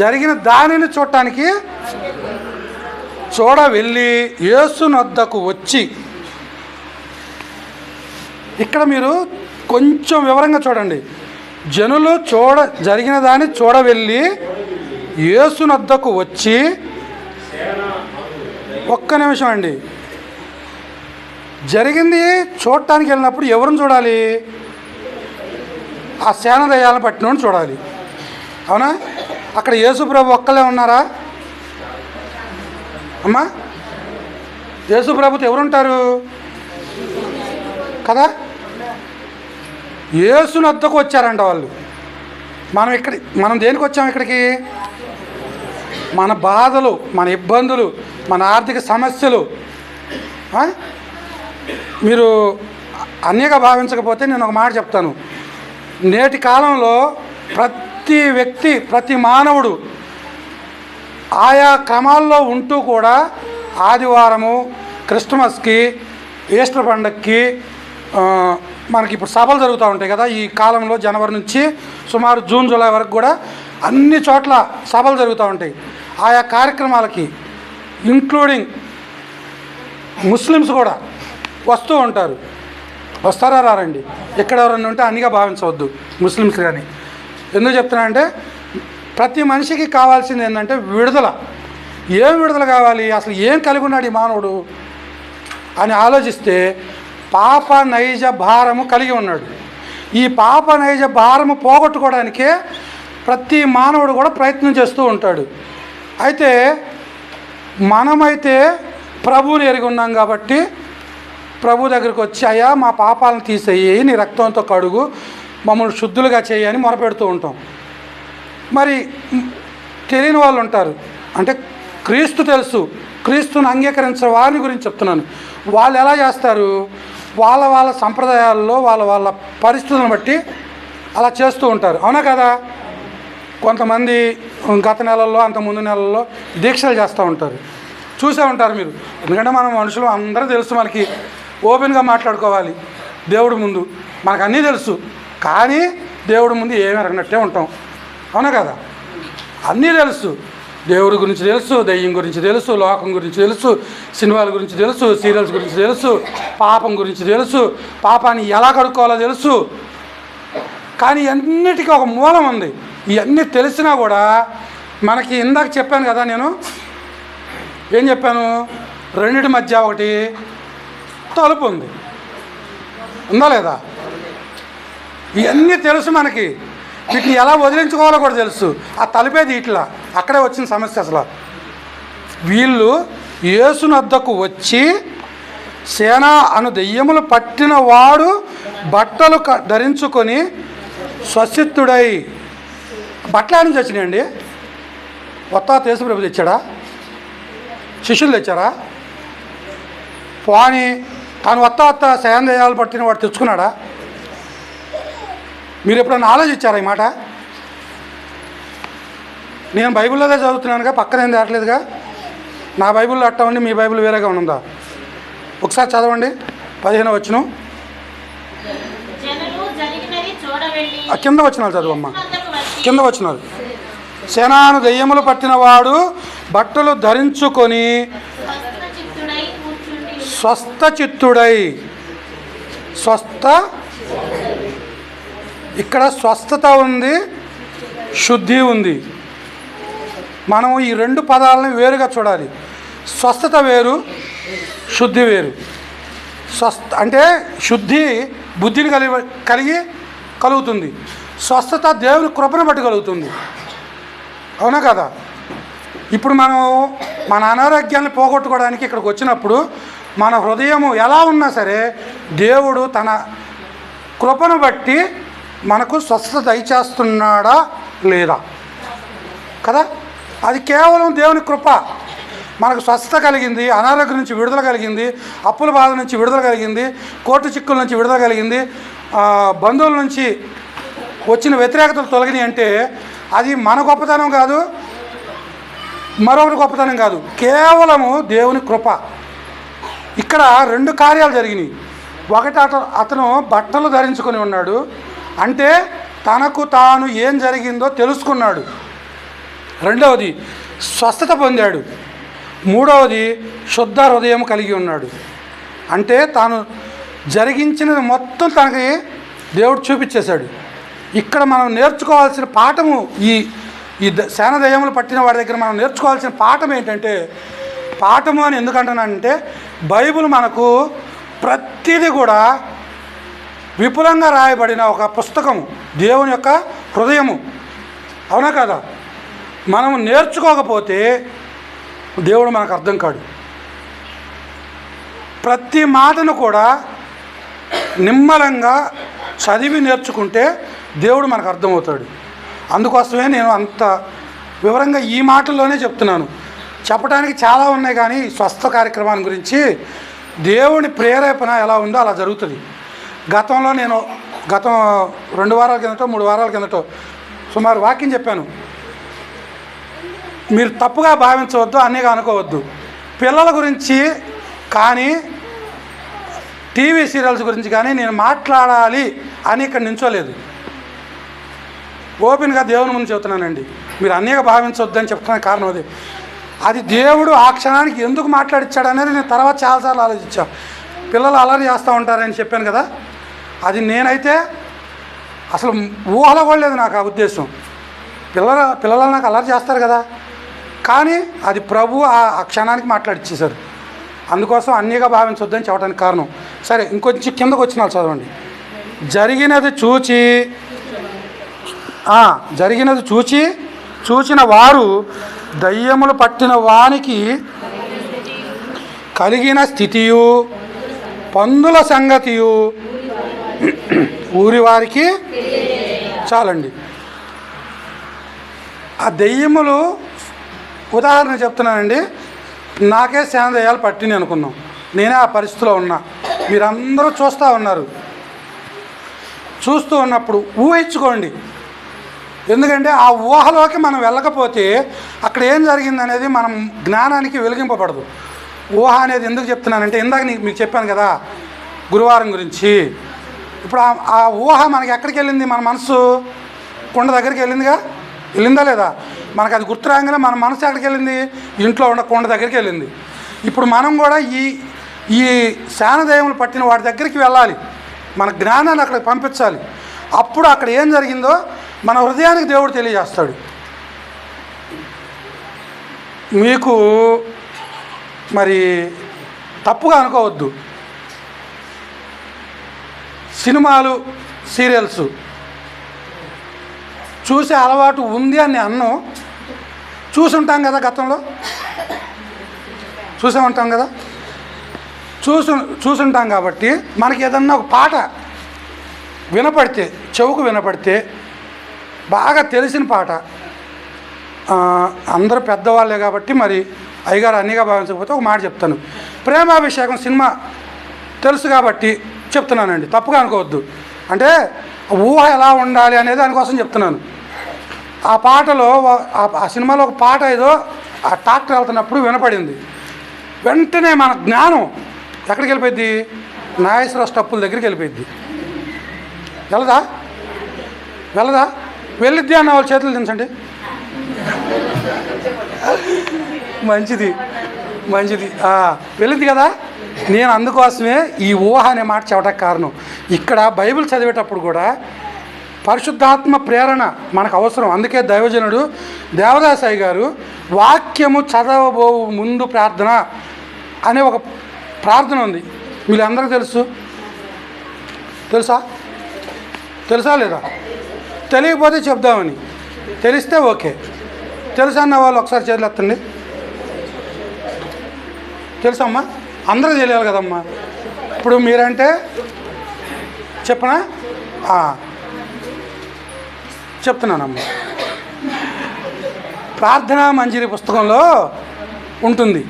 జరిగిన దానిని చూడటానికి వెళ్ళి యేసునొద్దకు వచ్చి, ఇక్కడ మీరు కొంచెం వివరంగా చూడండి. జనులు జరిగిన దాన్ని వెళ్ళి యేసునొద్దకు వచ్చి, ఒక్క నిమిషం అండి, జరిగింది చూడటానికి వెళ్ళినప్పుడు ఎవరిని చూడాలి, ఆ సేన దయ్యాలను పట్టినోని చూడాలి. అవునా? అక్కడ యేసు ప్రభు ఒక్కలే ఉన్నారా అమ్మా? యేసు ప్రభుతో ఎవరుంటారు కదా? యేసునొద్దకు వచ్చారంట వాళ్ళు. మనం దేనికి వచ్చాము ఇక్కడికి? మన బాధలు, మన ఇబ్బందులు, మన ఆర్థిక సమస్యలు. మీరు అన్యగా భావించకపోతే నేను ఒక మాట చెప్తాను. నేటి కాలంలో ప్రతి వ్యక్తి, ప్రతి మానవుడు ఆయా క్రమాల్లో ఉంటూ కూడా ఆదివారము, క్రిస్మస్కి, ఈస్టర్ పండగకి, మనకి ఇప్పుడు సభలు జరుగుతూ ఉంటాయి కదా. ఈ కాలంలో జనవరి నుంచి సుమారు జూన్, జూలై వరకు కూడా అన్ని చోట్ల సభలు జరుగుతూ ఉంటాయి. ఆయా కార్యక్రమాలకి ఇంక్లూడింగ్ ముస్లిమ్స్ కూడా వస్తూ ఉంటారు. వస్తారా? రారండి. ఎక్కడ ఎవరన్నా ఉంటే అన్నిగా భావించవద్దు ముస్లిమ్స్ కానీ. ఎందుకు చెప్తున్నానంటే, ప్రతి మనిషికి కావాల్సింది ఏంటంటే విడుదల. ఏం విడుదల కావాలి, అసలు ఏం కలిగి ఉన్నాడు ఈ మానవుడు అని ఆలోచిస్తే పాప నైజ భారము కలిగి ఉన్నాడు. ఈ పాప నైజ భారము పోగొట్టుకోవడానికే ప్రతి మానవుడు కూడా ప్రయత్నం చేస్తూ ఉంటాడు. అయితే మనమైతే ప్రభువుని ఎరిగి ఉన్నాం కాబట్టి ప్రభు దగ్గరికి వచ్చి, అయ్యా మా పాపాలను తీసేయి, నీ రక్తంతో కడుగు, మమ్మల్ని శుద్ధులుగా చేయని మొరపెడుతూ ఉంటాం. మరి తెలియని వాళ్ళు ఉంటారు, అంటే క్రీస్తు తెలుసు, క్రీస్తుని అంగీకరించిన వారిని గురించి చెప్తున్నాను. వాళ్ళు ఎలా చేస్తారు, వాళ్ళ సంప్రదాయాల్లో వాళ్ళ పరిస్థితులను బట్టి అలా చేస్తూ ఉంటారు. అవునా కదా? కొంతమంది గత నెలల్లో, అంత ముందు నెలల్లో దీక్షలు చేస్తూ ఉంటారు. చూసే ఉంటారు మీరు. ఎందుకంటే మనం మనుషులు, అందరూ తెలుసు, మనకి ఓపెన్గా మాట్లాడుకోవాలి దేవుడి ముందు, మనకు అన్నీ తెలుసు. కానీ దేవుడి ముందు ఏమి ఎరగనట్టే ఉంటాం. అవునా కదా? అన్నీ తెలుసు, దేవుడి గురించి తెలుసు, దెయ్యం గురించి తెలుసు, లోకం గురించి తెలుసు, సినిమాల గురించి తెలుసు, సీరియల్స్ గురించి తెలుసు, పాపం గురించి తెలుసు, పాపాన్ని ఎలా కడుక్కోవాలో తెలుసు. కానీ అన్నిటికీ ఒక మూలం ఉంది. ఇవన్నీ తెలిసినా కూడా మనకి, ఇందాక చెప్పాను కదా, నేను ఏం చెప్పాను, రెండింటి మధ్య ఒకటి తలుపు ఉంది, ఉందా లేదా? ఇవన్నీ తెలుసు మనకి, వీటిని ఎలా వదిలించుకోవాలో కూడా తెలుసు. ఆ తలుపేది ఇట్లా, అక్కడే వచ్చిన సమస్య. అసలు వీళ్ళు యేసునొద్దకు వచ్చి, సేన అను దెయ్యములు పట్టిన వాడు బట్టలు ధరించుకొని స్వసిద్ధుడై, బట్టలు నుంచి వచ్చినాయండి. కొత్త యేసు ప్రభు తెచ్చాడా? శిష్యులు తెచ్చారా? పోనీ తాను వత్త సేన దెయ్యాలు పట్టిన వాడు తెచ్చుకున్నాడా? మీరు ఎప్పుడైనా ఆలోచించారా ఈ మాట? నేను బైబిల్లోదే చదువుతున్నానుగా, పక్కనేం దాటలేదుగా. నా బైబిల్లో అట్టా ఉండి మీ బైబిల్ వేరేగా ఉందా? ఒకసారి చదవండి 15వ వచనం. కింద వచనాలు చదువమ్మా, కింద వచనాలు. సేనాను దెయ్యములు పట్టినవాడు బట్టలు ధరించుకొని స్వస్థచిత్తుడై, ఇక్కడ స్వస్థత ఉంది, శుద్ధి ఉంది. మనం ఈ రెండు పదాలను వేరుగా చూడాలి. స్వస్థత వేరు, శుద్ధి వేరు. అంటే శుద్ధి బుద్ధిని కలిగి కలుగుతుంది. స్వస్థత దేవుని కృపను బట్టి కలుగుతుంది. అవునా కదా? ఇప్పుడు మనం మన అనారోగ్యాన్ని పోగొట్టుకోవడానికి ఇక్కడికి వచ్చినప్పుడు మన హృదయము ఎలా ఉన్నా సరే దేవుడు తన కృపను బట్టి మనకు స్వస్థత దయచేస్తున్నాడా లేదా కదా? అది కేవలం దేవుని కృప. మనకు స్వస్థత కలిగింది, అనారోగ్యం నుంచి విడుదల కలిగింది, అప్పుల బాధ నుంచి విడుదల కలిగింది, కోర్టు చిక్కుల నుంచి విడుదల కలిగింది, బంధువుల నుంచి వచ్చిన వ్యతిరేకతలు తొలగినాయి అంటే అది మన గొప్పతనం కాదు, మరొకటి గొప్పతనం కాదు, కేవలము దేవుని కృప. ఇక్కడ 2 కార్యాలు జరిగినాయి. ఒకటి, అతను బట్టలు ధరించుకొని ఉన్నాడు, అంటే తనకు తాను ఏం జరిగిందో తెలుసుకున్నాడు. రెండవది స్వస్థత పొందాడు. మూడవది శుద్ధ హృదయం కలిగి ఉన్నాడు, అంటే తాను జరిగించినది మొత్తం తనకి దేవుడు చూపించేశాడు. ఇక్కడ మనం నేర్చుకోవాల్సిన పాఠము, ఈ శానదయములు పట్టిన వాడి దగ్గర మనం నేర్చుకోవాల్సిన పాఠం ఏంటంటే, పాఠము అని ఎందుకంటున్నానంటే బైబిల్ మనకు ప్రతిదీ కూడా విపులంగా రాయబడిన ఒక పుస్తకము, దేవుని యొక్క హృదయము. అవునా కదా? మనం నేర్చుకోకపోతే దేవుడు మనకు అర్థం కాడు. ప్రతి మాటను కూడా నిమ్మలంగా చదివి నేర్చుకుంటే దేవుడు మనకు అర్థమవుతాడు. అందుకోసమే నేను అంత వివరంగా ఈ మాటల్లోనే చెప్తున్నాను. చెప్పడానికి చాలా ఉన్నాయి, కానీ స్వస్థ కార్యక్రమాన్ని గురించి దేవుని ప్రేరేపణ ఎలా ఉందో అలా జరుగుతుంది. గతంలో నేను 2 వారాల కిందటో 3 వారాల కిందటో సుమారు వాక్యం చెప్పాను. మీరు తప్పుగా భావించవద్దు, అన్నీగా అనుకోవద్దు. పిల్లల గురించి కానీ టీవీ సీరియల్స్ గురించి కానీ నేను మాట్లాడాలి అని ఇక్కడ నించోలేదు. ఓపెన్గా దేవుని ముందు చెబుతున్నానండి. మీరు అన్నీగా భావించవద్దు అని చెప్తున్న కారణం అదే. అది దేవుడు ఆ క్షణానికి ఎందుకు మాట్లాడిచ్చాడు అనేది నేను తర్వాత చాలాసార్లు ఆలోచించాను. పిల్లలు అల్లరి చేస్తూ ఉంటారని చెప్పాను కదా, అది నేనైతే అసలు ఊహలో కూడా లేదు నాకు ఆ ఉద్దేశం. పిల్లలు నాకు అల్లరి చేస్తారు కదా, కానీ అది ప్రభు ఆ క్షణానికి మాట్లాడిచ్చేశారు. అందుకోసం అన్నీగా భావించొద్దని చెప్పడానికి కారణం. సరే, ఇంకొంచెం కిందకు వచ్చిన చదవండి. జరిగినది చూచిన వారు దయ్యములు పట్టిన వానికి కలిగిన స్థితియు పందుల సంగతియు ఊరి వారికి చాలండి. ఆ దెయ్యములు ఉదాహరణ చెప్తున్నానండి. నాకే శానదయాలు పట్టినాయి అనుకున్నాం, నేనే ఆ పరిస్థితిలో ఉన్నా. మీరందరూ చూస్తూ ఉన్నారు. చూస్తూ ఉన్నప్పుడు ఊహించుకోండి. ఎందుకంటే ఆ ఊహలోకి మనం వెళ్ళకపోతే అక్కడ ఏం జరిగిందనేది మనం జ్ఞానానికి వెలిగింపబడదు. ఊహ అనేది ఎందుకు చెప్తున్నానంటే, ఇందాక మీకు చెప్పాను కదా గురువారం గురించి. ఇప్పుడు ఆ ఊహ మనకి ఎక్కడికి వెళ్ళింది? మన మనసు కొండ దగ్గరికి వెళ్ళిందా లేదా? మనకు అది గుర్తు రాగానే మన మనసు ఎక్కడికి వెళ్ళింది? ఇంట్లో ఉన్న కొండ దగ్గరికి వెళ్ళింది. ఇప్పుడు మనం కూడా ఈ శానదయములు పట్టిన వాడి దగ్గరికి వెళ్ళాలి, మన జ్ఞానాన్ని అక్కడికి పంపించాలి. అప్పుడు అక్కడ ఏం జరిగిందో మన హృదయానికి దేవుడు తెలియజేస్తాడు. మీకు మరి తప్పుగా అనుకోవద్దు, సినిమాలు సీరియల్స్ చూసే అలవాటు ఉంది అని అన్ను చూసుంటాం కదా, గతంలో చూసే ఉంటాం కదా, చూసుంటాం కాబట్టి మనకి ఏదన్నా ఒక పాట వినపడితే, చెవుకు వినపడితే, బాగా తెలిసిన పాట, అందరూ పెద్దవాళ్ళే కాబట్టి మరి అయ్యగారు అన్నీగా భావించకపోతే ఒక మాట చెప్తాను. ప్రేమాభిషేకం సినిమా తెలుసు కాబట్టి చెప్తున్నానండి, తప్పుగా అనుకోవద్దు. అంటే ఊహ ఎలా ఉండాలి అనేది దానికోసం చెప్తున్నాను. ఆ పాటలో ఆ సినిమాలో ఒక పాట ఏదో ఆ ట్రాక్టర్ వెళ్తున్నప్పుడు వినపడింది. వెంటనే మన జ్ఞానం ఎక్కడికి వెళ్ళిపోయింది? నాగేశ్వర స్టప్పుల దగ్గరికి వెళ్ళిపోయింది. వెళ్ళదా? వెళ్ళిద్ది అన్న వాళ్ళ చేతులు దించండి. మంచిది వెళ్ళింది కదా. నేను అందుకోసమే ఈ ఊహ అనే మాట చెప్పడానికి కారణం. ఇక్కడ బైబిల్ చదివేటప్పుడు కూడా పరిశుద్ధాత్మ ప్రేరణ మనకు అవసరం. అందుకే దైవజనుడు దేవదాసాయి గారు వాక్యము చదవబో ముందు ప్రార్థన అనే ఒక ప్రార్థన ఉంది. మీరు అందరికీ తెలుసా లేదా? తెలియకపోతే చెప్దామని. తెలిస్తే ఓకే. తెలుసా అన్న వాళ్ళు ఒకసారి చేతులు ఎత్తండి. తెలుసమ్మా? అందరూ తెలియాలి కదమ్మా. ఇప్పుడు మీరంటే చెప్పనా? చెప్తున్నానమ్మా. ప్రార్థనా మంజరి పుస్తకంలో ఉంటుంది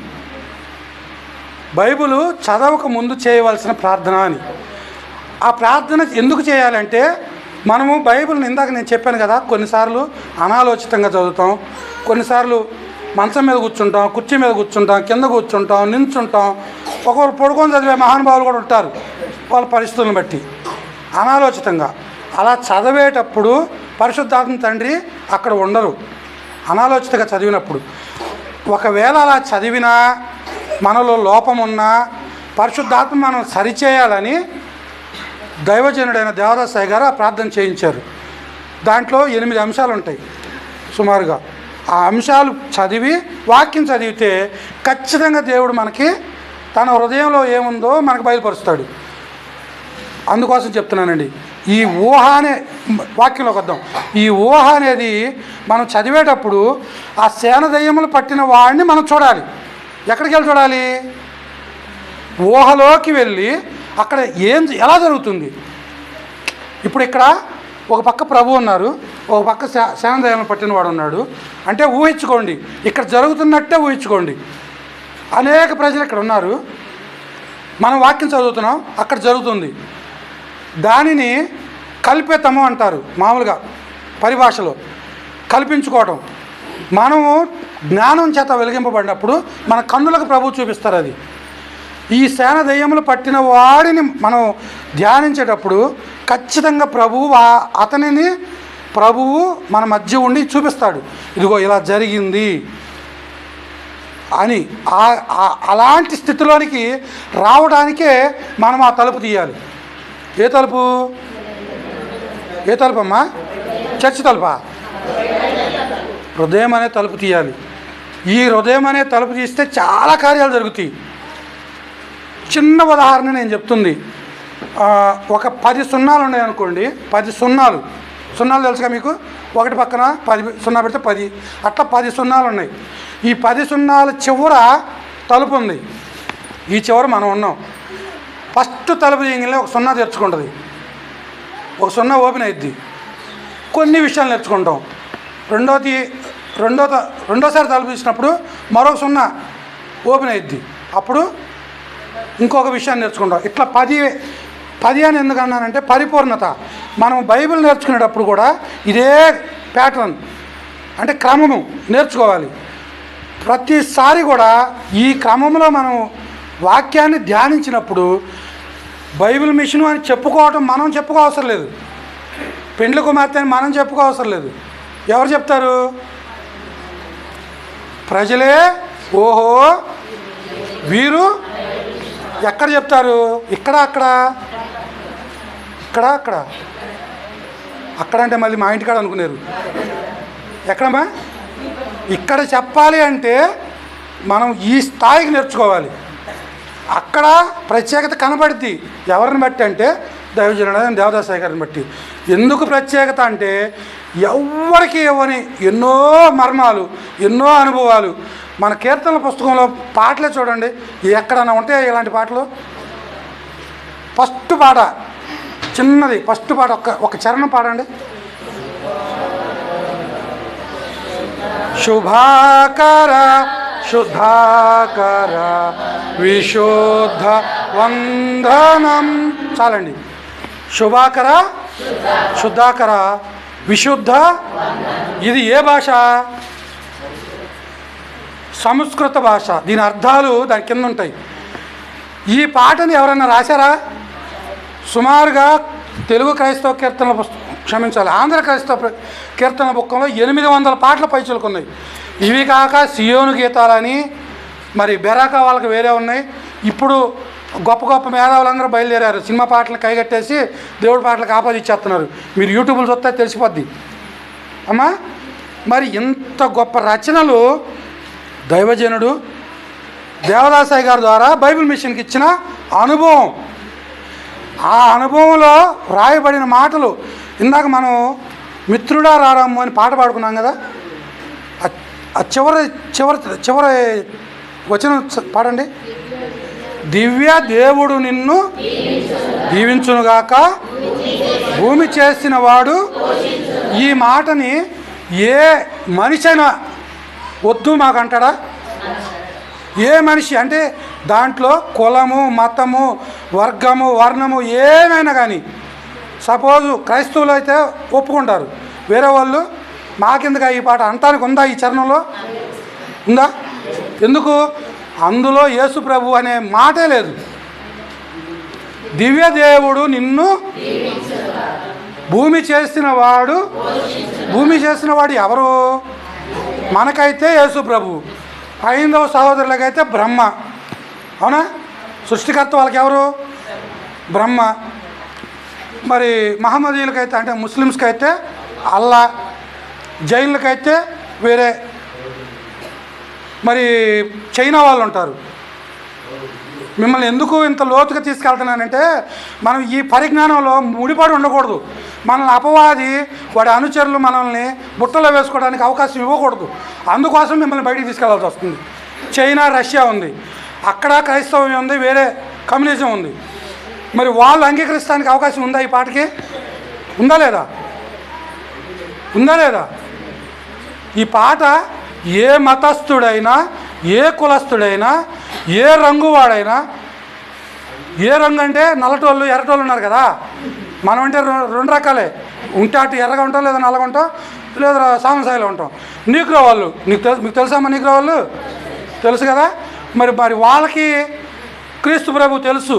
బైబిలు చదవక ముందు చేయవలసిన ప్రార్థన అని. ఆ ప్రార్థన ఎందుకు చేయాలంటే మనము బైబిల్ని ఇందాక నేను చెప్పాను కదా, కొన్నిసార్లు అనాలోచితంగా చదువుతాం, కొన్నిసార్లు మంచం మీద కూర్చుంటాం, కుర్చీ మీద కూర్చుంటాం, కింద కూర్చుంటాం, నించుంటాం. ఒకరు పడుకొని చదివే మహానుభావులు కూడా ఉంటారు వాళ్ళ పరిస్థితులను బట్టి అనాలోచితంగా. అలా చదివేటప్పుడు పరిశుద్ధాత్మ తండ్రి అక్కడ ఉండరు అనాలోచితంగా చదివినప్పుడు. ఒకవేళ అలా చదివినా మనలో లోపం ఉన్నా పరిశుద్ధాత్మ మనం సరిచేయాలని దైవజనుడైన దేవదాసాయి గారు ఆ ప్రార్థన చేయించారు. దాంట్లో 8 అంశాలు ఉంటాయి సుమారుగా. ఆ అంశాలు చదివి వాక్యం చదివితే ఖచ్చితంగా దేవుడు మనకి తన హృదయంలో ఏముందో మనకు బయలుపరుస్తాడు. అందుకోసం చెప్తున్నానండి. ఈ ఊహ అనే వాక్యంలోకి వద్దాం. ఈ ఊహ అనేది మనం చదివేటప్పుడు ఆ సేన దయ్యములు పట్టిన వాడిని మనం చూడాలి. ఎక్కడికి వెళ్ళి చూడాలి? ఊహలోకి వెళ్ళి అక్కడ ఎలా జరుగుతుంది. ఇప్పుడు ఇక్కడ ఒక పక్క ప్రభు ఉన్నారు, ఒక పక్క సేన దయ్యములు పట్టిన వాడు ఉన్నాడు. అంటే ఊహించుకోండి, ఇక్కడ జరుగుతున్నట్టే ఊహించుకోండి. అనేక ప్రజలు ఇక్కడ ఉన్నారు, మనం వాక్యం చదువుతున్నాం, అక్కడ జరుగుతుంది. దానిని కల్పితము అంటారు మామూలుగా పరిభాషలో. కల్పించుకోవటం. మనము జ్ఞానం చేత వెలిగింపబడినప్పుడు మన కన్నులకు ప్రభువు చూపిస్తారు. అది ఈ సేన దయ్యములు పట్టిన వాడిని మనం ధ్యానించేటప్పుడు ఖచ్చితంగా అతనిని ప్రభువు మన మధ్య ఉండి చూపిస్తాడు. ఇదిగో ఇలా జరిగింది అని. అలాంటి స్థితిలోనికి రావడానికే మనం ఆ తలుపు తీయాలి. ఏ తలుపు అమ్మా? చర్చి తలుపా? హృదయం అనే తలుపు తీయాలి. ఈ హృదయం అనే తలుపు తీస్తే చాలా కార్యాలు జరుగుతాయి. చిన్న ఉదాహరణ నేను చెప్తుంది. ఒక 10 సున్నాలు ఉన్నాయనుకోండి. 10 సున్నాలు తెలుసుగా మీకు? ఒకటి పక్కన 10 సున్నా పెడితే 10, అట్లా 10 సున్నాలు ఉన్నాయి. ఈ 10 సున్నాల చివర తలుపు ఉంది. ఈ చివర మనం ఉన్నాం. ఫస్ట్ తలుపు తీయగానే ఒక సున్నా తెరుచుకుంటుంది, ఒక సున్నా ఓపెన్ అయ్యిద్ది. కొన్ని విషయాలు నేర్చుకుంటాం. రెండోసారి తలుపు తీసినప్పుడు మరొక సున్నా ఓపెన్ అయ్యిద్ది, అప్పుడు ఇంకొక విషయాన్ని నేర్చుకుంటాం. ఇట్లా 10 అని ఎందుకు అన్నానంటే పరిపూర్ణత. మనం బైబిల్ నేర్చుకునేటప్పుడు కూడా ఇదే ప్యాటర్న్, అంటే క్రమము నేర్చుకోవాలి. ప్రతిసారి కూడా ఈ క్రమంలో మనం వాక్యాన్ని ధ్యానించినప్పుడు బైబిల్ మిషను అని మనం చెప్పుకోవసరం లేదు. పెండ్లి కుమార్తె అని మనం చెప్పుకోవసరం లేదు. ఎవరు చెప్తారు? ప్రజలే. ఓహో, వీరు ఎక్కడ చెప్తారు? ఇక్కడ అంటే మళ్ళీ మా ఇంటికాడ అనుకున్నారు. ఎక్కడమ్మా? ఇక్కడ చెప్పాలి అంటే మనం ఈ స్థాయికి నేర్చుకోవాలి. అక్కడ ప్రత్యేకత కనబడుద్ది. ఎవరిని బట్టి అంటే దైవజనుడైన దేవదాసాయి గారిని బట్టి. ఎందుకు ప్రత్యేకత అంటే ఎవరికి ఇవ్వని ఎన్నో మర్మాలు, ఎన్నో అనుభవాలు. మన కీర్తనల పుస్తకంలో పాటలే చూడండి, ఎక్కడన్నా ఉంటాయి ఇలాంటి పాటలు. ఫస్ట్ పాట చిన్నది, ఫస్ట్ పాట ఒక చరణం పాడండి. శుభాకర శుద్ధాకర విశుద్ధ వందనం. చాలండి. శుభాకర శుద్ధాకర విశుద్ధ. ఇది ఏ భాష? సంస్కృత భాష. దీని అర్థాలు దాని కింద ఉంటాయి. ఈ పాటని ఎవరైనా రాశారా? సుమారుగా తెలుగు క్రైస్తవ కీర్తనల పుస్తకం, ఆంధ్ర క్రైస్తవ కీర్తన బుక్కంలో 800 పాటల పైచులుకున్నాయి. ఇవి కాక సియోను గీతాలని, మరి బెరాకా వాళ్ళకి వేరే ఉన్నాయి. ఇప్పుడు గొప్ప గొప్ప మేధావులందరూ బయలుదేరారు. సినిమా పాటలు కైగట్టేసి దేవుడి పాటలకు ఆపాదించేస్తున్నారు. మీరు యూట్యూబ్లో చూస్తే తెలిసిపోద్ది అమ్మా. మరి ఇంత గొప్ప రచనలు దైవజనుడు దేవదాసాయి గారి ద్వారా బైబిల్ మిషన్కి ఇచ్చిన అనుభవం. ఆ అనుభవంలో రాయబడిన మాటలు ఇందాక మనం మిత్రుడా రారమ్ము అని పాట పాడుకున్నాం కదా, ఆ చివరి చివరి చివరి వచనం పాడండి. దివ్య దేవుడు నిన్ను దీవించునుగాక, భూమి చేసిన వాడు. ఈ మాటని ఏ మనిషి అయినా వద్దు మాకు అంటాడా? ఏ మనిషి అంటే దాంట్లో కులము, మతము, వర్గము, వర్ణము ఏమైనా కానీ, సపోజు క్రైస్తవులు అయితే ఒప్పుకుంటారు, వేరే వాళ్ళు మాకెందుకు ఈ పాట అంటానికి ఉందా? ఈ చరణంలో ఉందా? ఎందుకు? అందులో యేసు ప్రభు అనే మాటే లేదు. దివ్య దేవుడు నిన్ను భూమి చేసిన వాడు. భూమి చేసిన వాడు ఎవరు? మనకైతే యేసు ప్రభు, హైందవ సహోదరులకైతే బ్రహ్మ. అవునా? సృష్టికర్త వాళ్ళకి ఎవరు? బ్రహ్మ. మరి మహమ్మదీయులకైతే అంటే ముస్లిమ్స్కి అయితే అల్లా, జైన్లకైతే వేరే, మరి చైనా వాళ్ళు ఉంటారు. మిమ్మల్ని ఎందుకు ఇంత లోతుగా తీసుకెళ్తున్నానంటే మనం ఈ పరిజ్ఞానంలో ముడిపడి ఉండకూడదు. మనల్ని అపవాది వాడి అనుచరులు మనల్ని బుట్టలో వేసుకోవడానికి అవకాశం ఇవ్వకూడదు. అందుకోసం మిమ్మల్ని బయటికి తీసుకెళ్లాల్సి వస్తుంది. చైనా, రష్యా ఉంది, అక్కడ క్రైస్తవం ఉంది, వేరే కమ్యూనిజం ఉంది. మరి వాళ్ళు అంగీకరించడానికి అవకాశం ఉందా? ఈ పాటకి ఉందా లేదా? ఉందా లేదా? ఈ పాట ఏ మతస్థుడైనా, ఏ కులస్థుడైనా, ఏ రంగు వాడైనా, ఏ రంగు అంటే నల్లటోళ్ళు, ఎర్రటోళ్ళు ఉన్నారు కదా, మనం అంటే రెండు రకాలే ఉంటే, అటు ఎర్రగా ఉంటాం, లేదా నల్లగా ఉంటాం, లేదా సామసాయిలో ఉంటాం. నీగ్రో వాళ్ళు మీకు తెలుసమ్మా? నీగ్రో వాళ్ళు తెలుసు కదా. మరి వాళ్ళకి క్రీస్తు ప్రభు తెలుసు,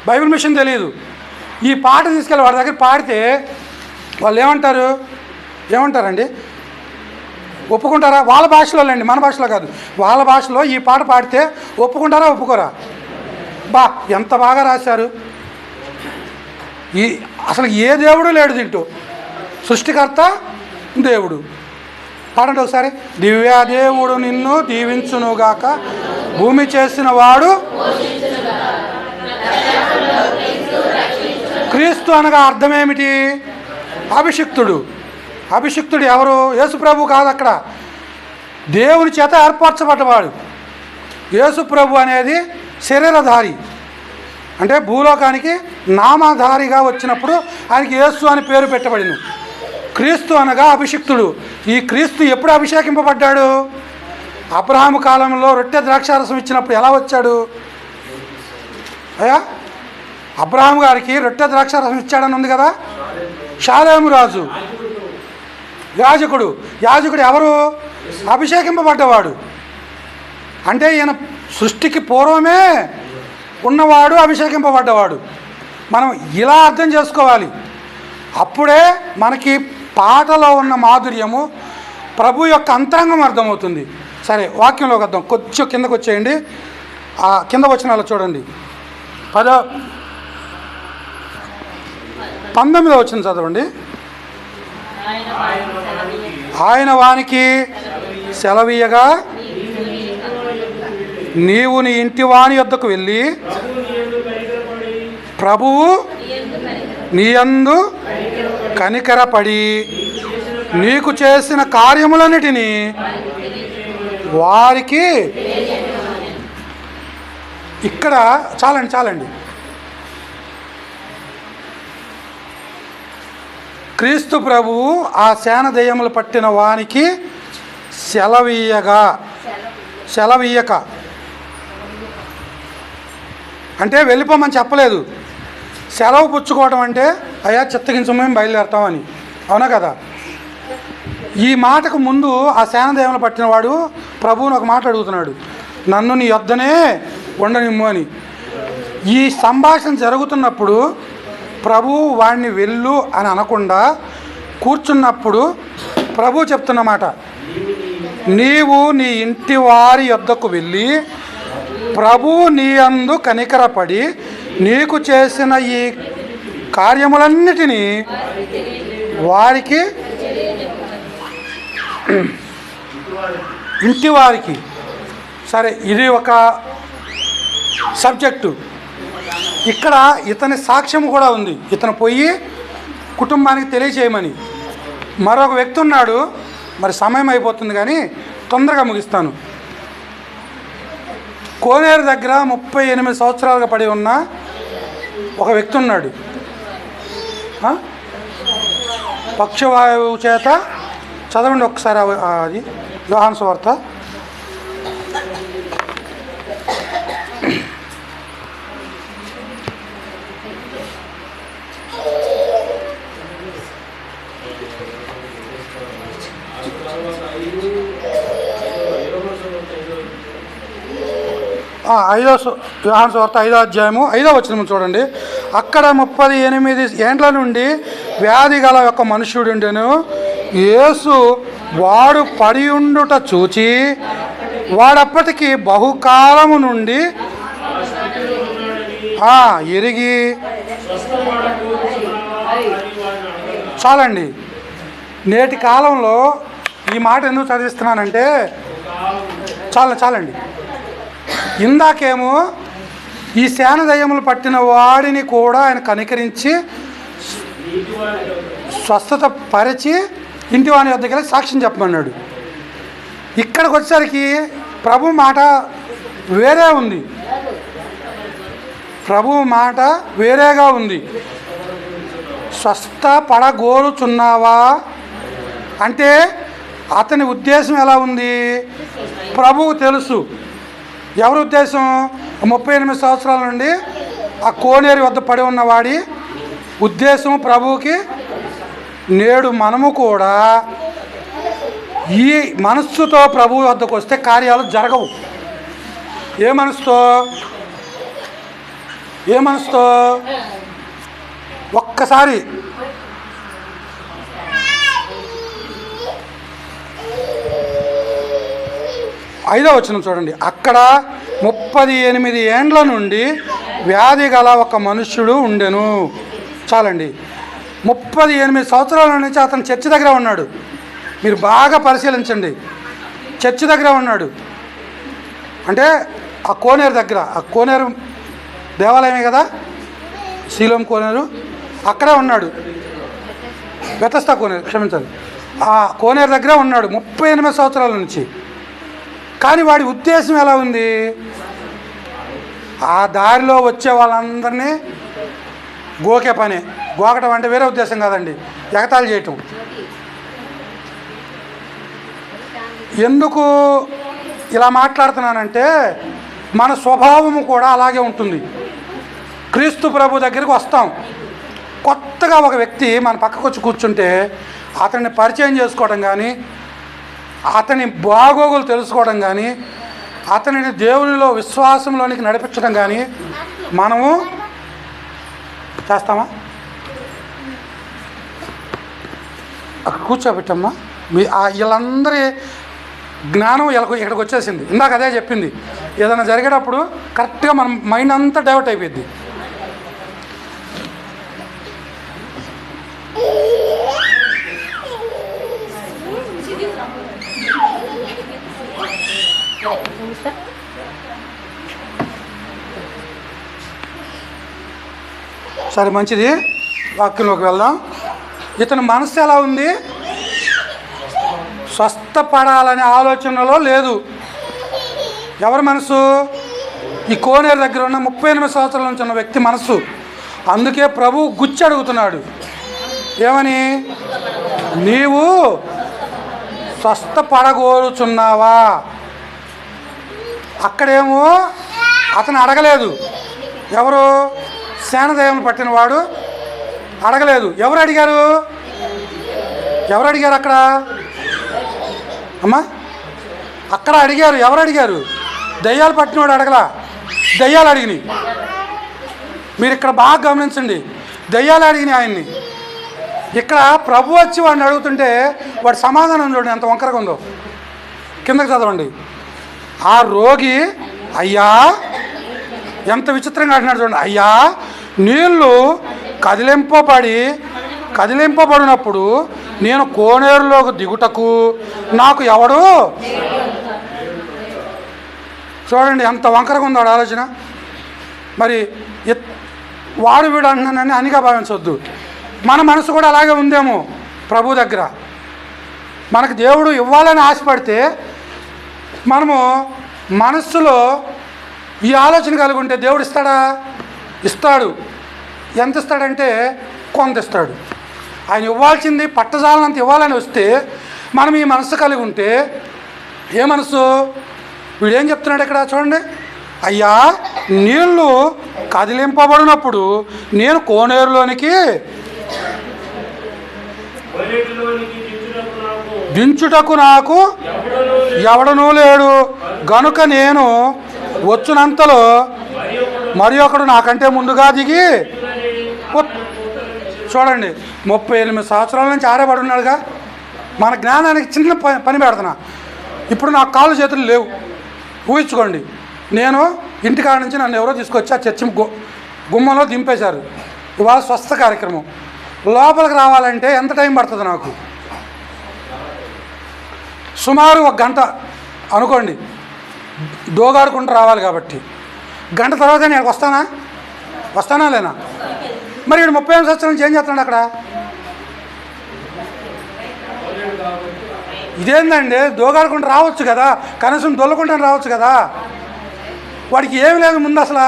బైబిల్ మిషన్ తెలియదు. ఈ పాట తీసుకెళ్ళి వాడి దగ్గర పాడితే వాళ్ళు ఏమంటారండి? ఒప్పుకుంటారా? వాళ్ళ భాషలో అండి, మన భాషలో కాదు, వాళ్ళ భాషలో ఈ పాట పాడితే ఒప్పుకుంటారా, ఒప్పుకోరా? ఎంత బాగా రాశారు. అసలు ఏ దేవుడు లేడు దీంట్లో, సృష్టికర్త దేవుడు. పాడండి ఒకసారి. దివ్య దేవుడు నిన్ను దీవించునుగాక, భూమి చేసిన వాడు. క్రీస్తు అనగా అర్థం ఏమిటి? అభిషిక్తుడు. అభిషిక్తుడు ఎవరు? యేసు ప్రభు కాదు, అక్కడ దేవుని చేత ఏర్పరచబడ్డవాడు. యేసు ప్రభు అనేది శరీరధారి, అంటే భూలోకానికి నామధారిగా వచ్చినప్పుడు ఆయనకి యేసు అని పేరు పెట్టబడింది. క్రీస్తు అనగా అభిషిక్తుడు. ఈ క్రీస్తు ఎప్పుడు అభిషేకింపబడ్డాడు? అబ్రహాము కాలంలో రొట్టె ద్రాక్షారసం ఇచ్చినప్పుడు ఎలా వచ్చాడు? అయ్యా, అబ్రహాము గారికి రొట్టె ద్రాక్షారసం ఇచ్చాడని ఉంది కదా. షాలేము రాజు యాజకుడు. యాజకుడు ఎవరు? అభిషేకింపబడ్డవాడు. అంటే ఈయన సృష్టికి పూర్వమే ఉన్నవాడు, అభిషేకింపబడ్డవాడు. మనం ఇలా అర్థం చేసుకోవాలి. అప్పుడే మనకి పాటలో ఉన్న మాధుర్యము, ప్రభు యొక్క అంతరంగం అర్థమవుతుంది. సరే, వాక్యంలోకి వద్దాం. కొంచెం కిందకు వచ్చేయండి. ఆ కింద వచనాలు చూడండి. 19వ వచనం చదవండి. ఆయన వానికి సెలవీయగా, నీవు నీ ఇంటి వాని యొద్దకు వెళ్ళి ప్రభువు నీయందు కనికరపడి నీకు చేసిన కార్యములన్నిటినీ వారికి. ఇక్కడ చాలండి. క్రీస్తు ప్రభువు ఆ సేన దెయ్యములు పట్టిన వానికి సెలవీయక అంటే వెళ్ళిపోమని చెప్పలేదు. సెలవు పుచ్చుకోవడం అంటే అయ్యా చిత్తగించు, మేము బయలుదేరుతామని. అవునా కదా? ఈ మాటకు ముందు ఆ సేన దెయ్యములు పట్టినవాడు ప్రభువుని ఒక మాట అడుగుతున్నాడు, నన్ను నీ యొద్దనే ఉండనిమ్ము అని. ఈ సంభాషణ జరుగుతున్నప్పుడు ప్రభువు వాడిని వెళ్ళు అని అనకుండా కూర్చున్నప్పుడు ప్రభు చెప్తున్నమాట, నీవు నీ ఇంటి వారి యొద్దకు వెళ్ళి ప్రభువు నీ యందు కనికరపడి నీకు చేసిన ఈ కార్యములన్నిటినీ వారికి, ఇంటి వారికి. సరే, ఇది ఒక సబ్జెక్టు. ఇక్కడ ఇతని సాక్ష్యం కూడా ఉంది, ఇతను పోయి కుటుంబానికి తెలియచేయమని. మరొక వ్యక్తి ఉన్నాడు, మరి సమయం అయిపోతుంది కానీ తొందరగా ముగిస్తాను. కోనేరు దగ్గర 38 సంవత్సరాలుగా పడి ఉన్న ఒక వ్యక్తి ఉన్నాడు. పక్షవాయువు చేత చదవండి ఒకసారి అది యోహాను సువార్త. యోహాను సువార్త 5వ అధ్యాయము 5వ వచనం చూడండి. అక్కడ 38 ఏండ్ల నుండి వ్యాధి గల ఒక మనుష్యుడుండెను. యేసు వాడు పడి ఉండుట చూచి వాడప్పటికి బహుకాలము నుండి ఎరిగి. చాలండి. నేటి కాలంలో ఈ మాట ఎందుకు చదివిస్తున్నానంటే చాలండి. ఇందాకేమో ఈ శాన దయ్యములు పట్టిన వాడిని కూడా ఆయన కనికరించి స్వస్థత పరిచి ఇంటి వాని వద్దకు వెళ్ళి సాక్ష్యం చెప్పమన్నాడు. ఇక్కడికి వచ్చేసరికి ప్రభు మాట వేరే ఉంది. ప్రభు మాట వేరేగా ఉంది. స్వస్థ పడగోరుచున్నావా అంటే అతని ఉద్దేశం ఎలా ఉంది? ప్రభువు తెలుసు. ఎవరి ఉద్దేశం? 38 సంవత్సరాల నుండి ఆ కోనేరు వద్ద పడి ఉన్నవాడి ఉద్దేశం ప్రభువుకి. నేడు మనము కూడా ఈ మనస్సుతో ప్రభువు వద్దకు వస్తే కార్యాలు జరగవు. ఏ మనసుతో ఒక్కసారి ఐదవ వచనం చూడండి. అక్కడ 38 ఏండ్ల నుండి వ్యాధి గల ఒక మనుష్యుడు ఉండెను. చాలండి. 38 సంవత్సరాల నుంచి అతను చర్చి దగ్గర ఉన్నాడు. మీరు బాగా పరిశీలించండి. చర్చి దగ్గర ఉన్నాడు అంటే ఆ కోనేరు దగ్గర. ఆ కోనేరు దేవాలయమే కదా, శీలోం కోనేరు. అక్కడే ఉన్నాడు. బెతస్తా కోనేరు, క్షమించాలి. ఆ కోనేరు దగ్గర ఉన్నాడు 38 సంవత్సరాల నుంచి. కానీ వాడి ఉద్దేశం ఎలా ఉంది? ఆ దారిలో వచ్చే వాళ్ళందరినీ గోకే పని. గోకటం అంటే వేరే ఉద్దేశం కాదండి, ఎగతాళి చేయటం. ఎందుకు ఇలా మాట్లాడుతున్నానంటే మన స్వభావము కూడా అలాగే ఉంటుంది. క్రీస్తు ప్రభు దగ్గరికి వస్తాం, కొత్తగా ఒక వ్యక్తి మన పక్కకు వచ్చి కూర్చుంటే అతన్ని పరిచయం చేసుకోవడం కానీ, అతని బాగోగులు తెలుసుకోవడం కానీ, అతనిని దేవునిలో విశ్వాసంలోనికి నడిపించడం కానీ మనము చేస్తామా? అక్కడ కూర్చోబెట్టమ్మా. వీళ్ళందరి జ్ఞానం ఇక్కడికి వచ్చేసింది. ఇందాక అదే చెప్పింది. ఏదైనా జరిగేటప్పుడు కరెక్ట్గా మన మైండ్ అంతా డైవర్ట్ అయిపోయింది. సరే, మంచిది. వాక్యంలోకి వెళ్దాం. ఇతని మనసు ఎలా ఉంది? స్వస్థపడాలనే ఆలోచనలో లేదు. ఎవరి మనసు? ఈ కోనేరు దగ్గర ఉన్న 38 సంవత్సరాల నుంచి ఉన్న వ్యక్తి మనసు. అందుకే ప్రభు గుచ్చి అడుగుతున్నాడు. ఏమని? నీవు స్వస్థపడగోరుచున్నావా? అక్కడేమో అతను అడగలేదు. ఎవరు? శానదయ్యములు పట్టినవాడు అడగలేదు. ఎవరు అడిగారు అక్కడ? అమ్మా, అక్కడ అడిగారు. ఎవరు అడిగారు? దయ్యాలు పట్టినవాడు అడగలా, దయ్యాలు అడిగినాయి. మీరు ఇక్కడ బాగా గమనించండి. దయ్యాలు అడిగినాయి ఆయన్ని. ఇక్కడ ప్రభు వచ్చి వాడిని అడుగుతుంటే వాడి సమాధానం చూడండి ఎంత వంకరగా ఉందో. కిందకి చదవండి. ఆ రోగి, అయ్యా, ఎంత విచిత్రంగా అంటున్నాడు చూడండి. అయ్యా, నీళ్ళు కదిలింపబడినప్పుడు నేను కోనేరులోకి దిగుటకు నాకు ఎవడు? చూడండి ఎంత వంకరగా ఉందో వాడి ఆలోచన. మరి వాడు వీడు అంటున్నానని అనిగా భావించవద్దు. మన మనసు కూడా అలాగే ఉందేమో ప్రభు దగ్గర. మనకు దేవుడు ఇవ్వాలని ఆశపడితే మనము మనస్సులో ఈ ఆలోచన కలిగి ఉంటే దేవుడు ఇస్తాడా? ఇస్తాడు. ఎంత ఇస్తాడంటే కొంత ఇస్తాడు. ఆయన ఇవ్వాల్సింది పట్టజాలనంత ఇవ్వాలని వస్తే మనం ఈ మనసు కలిగి ఉంటే, ఏ మనసు? వీడేం చెప్తున్నాడు ఇక్కడ చూడండి, అయ్యా నీళ్లు కదిలింపబడినప్పుడు నేను కోనేరులోనికి దించుటకు నాకు ఎవడనూ లేడు, గనుక నేను వచ్చినంతలో మరి ఒకడు నాకంటే ముందుగా దిగి చూడండి 38 సంవత్సరాల నుంచి ఆరేపడి ఉన్నాడుగా. మన జ్ఞానానికి చిన్న పని పెడుతున్నా. ఇప్పుడు నాకు కాళ్ళు చేతులు లేవు. ఊహించుకోండి, నేను ఇంటికాడ నుంచి నన్ను ఎవరో తీసుకొచ్చి ఆ చర్చి గుమ్మంలో దింపేశారు. ఇవాళ స్వస్థ కార్యక్రమం. లోపలికి రావాలంటే ఎంత టైం పడుతుంది నాకు? సుమారు 1 గంట అనుకోండి. దోగాడుకుంటూ రావాలి కాబట్టి గంట తర్వాత నేను వస్తానా లేనా? మరి వీడు 35 సంవత్సరాల నుంచి ఏం చేస్తున్నాడు అక్కడ? ఇదేందండి, దోగాడుకుంటూ రావచ్చు కదా, కనీసం దొల్లకుంటూ రావచ్చు కదా. వాడికి ఏమి లేదు ముందు, అసలు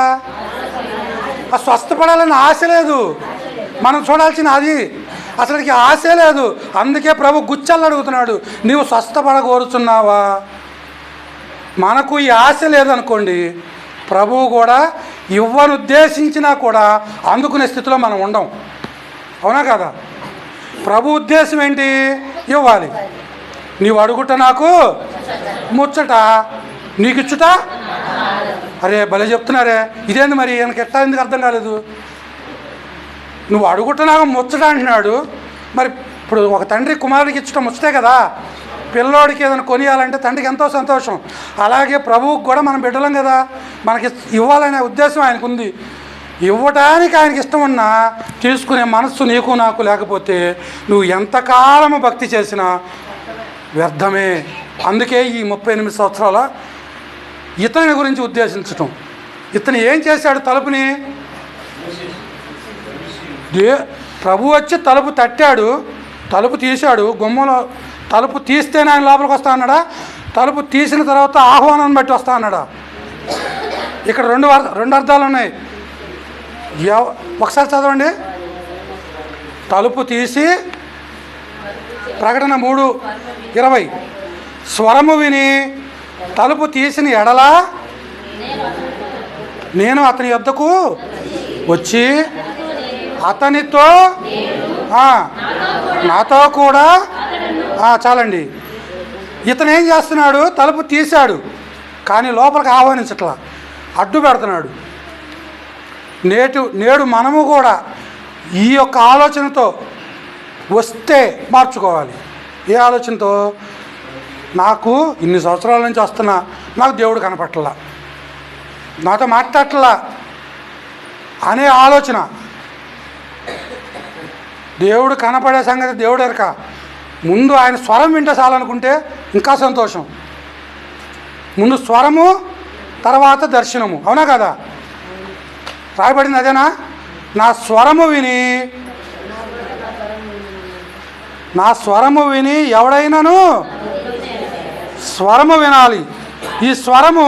ఆ స్వస్థపడాలని ఆశ లేదు. మనం చూడాల్సిన అది అసలుకి ఆశే లేదు. అందుకే ప్రభు గుచ్చలు అడుగుతున్నాడు, నీవు స్వస్థపడగోరుచున్నావా? మనకు ఈ ఆశ లేదనుకోండి, ప్రభువు కూడా ఇవ్వను ఉద్దేశించినా కూడా అందుకునే స్థితిలో మనం ఉండం. అవునా కదా? ప్రభు ఉద్దేశం ఏంటి? ఇవ్వాలి. నీవు అడుగుట నాకు ముచ్చట, నీకు ఇచ్చుట. అరే భలే చెప్తున్నారే, ఇదేంది మరి ఈయనకి ఎట్లా ఎందుకు అర్థం కాలేదు? నువ్వు అడుగుట నాకు ముచ్చట అంటున్నాడు. మరి ఇప్పుడు ఒక తండ్రి కుమారుడికి ఇచ్చటం ముచ్చటే కదా. పిల్లోడికి ఏదైనా కొనియాలంటే తండ్రికి ఎంతో సంతోషం. అలాగే ప్రభువుకి కూడా మనం బిడ్డలం కదా, మనకి ఇవ్వాలనే ఉద్దేశం ఆయనకు ఉంది. ఇవ్వటానికి ఆయనకి ఇష్టం ఉన్నా తీసుకునే మనస్సు నీకు నాకు లేకపోతే నువ్వు ఎంతకాలము భక్తి చేసినా వ్యర్థమే. అందుకే ఈ 38 సంవత్సరాల ఇతని గురించి ఉద్దేశించటం. ఇతను ఏం చేశాడు? తలుపుని ప్రభు వచ్చి తలుపు తట్టాడు, తలుపు తీశాడు. గుమ్మంలో తలుపు తీస్తేనే ఆయన లోపలికి వస్తా అన్నాడా? తలుపు తీసిన తర్వాత ఆహ్వానాన్ని బట్టి వస్తా అన్నాడా? ఇక్కడ రెండు అర్థాలు ఉన్నాయి. ఒకసారి చదవండి. తలుపు తీసి ప్రకటన 3:20 స్వరము విని తలుపు తీసిన ఎడల నేను అతని యొద్దకు వచ్చి అతనితో నాతో కూడా చాలండి. ఇతను ఏం చేస్తున్నాడు? తలుపు తీశాడు కానీ లోపలికి ఆహ్వానించట్లా, అడ్డు పెడుతున్నాడు. నేడు మనము కూడా ఈ యొక్క ఆలోచనతో వస్తే మార్చుకోవాలి. ఏ ఆలోచనతో? నాకు ఇన్ని సంవత్సరాల నుంచి వస్తున్నా, నాకు దేవుడు కనపట్లా, నాతో మాట్లాడట్లా అనే ఆలోచన. దేవుడు కనపడే సంగతి దేవుడు ఎరక. ముందు ఆయన స్వరం వింటే చాలనుకుంటే ఇంకా సంతోషం. ముందు స్వరము, తర్వాత దర్శనము. అవునా కదా? రాయబడింది అదేనా? నా స్వరము విని ఎవడైనాను స్వరము వినాలి. ఈ స్వరము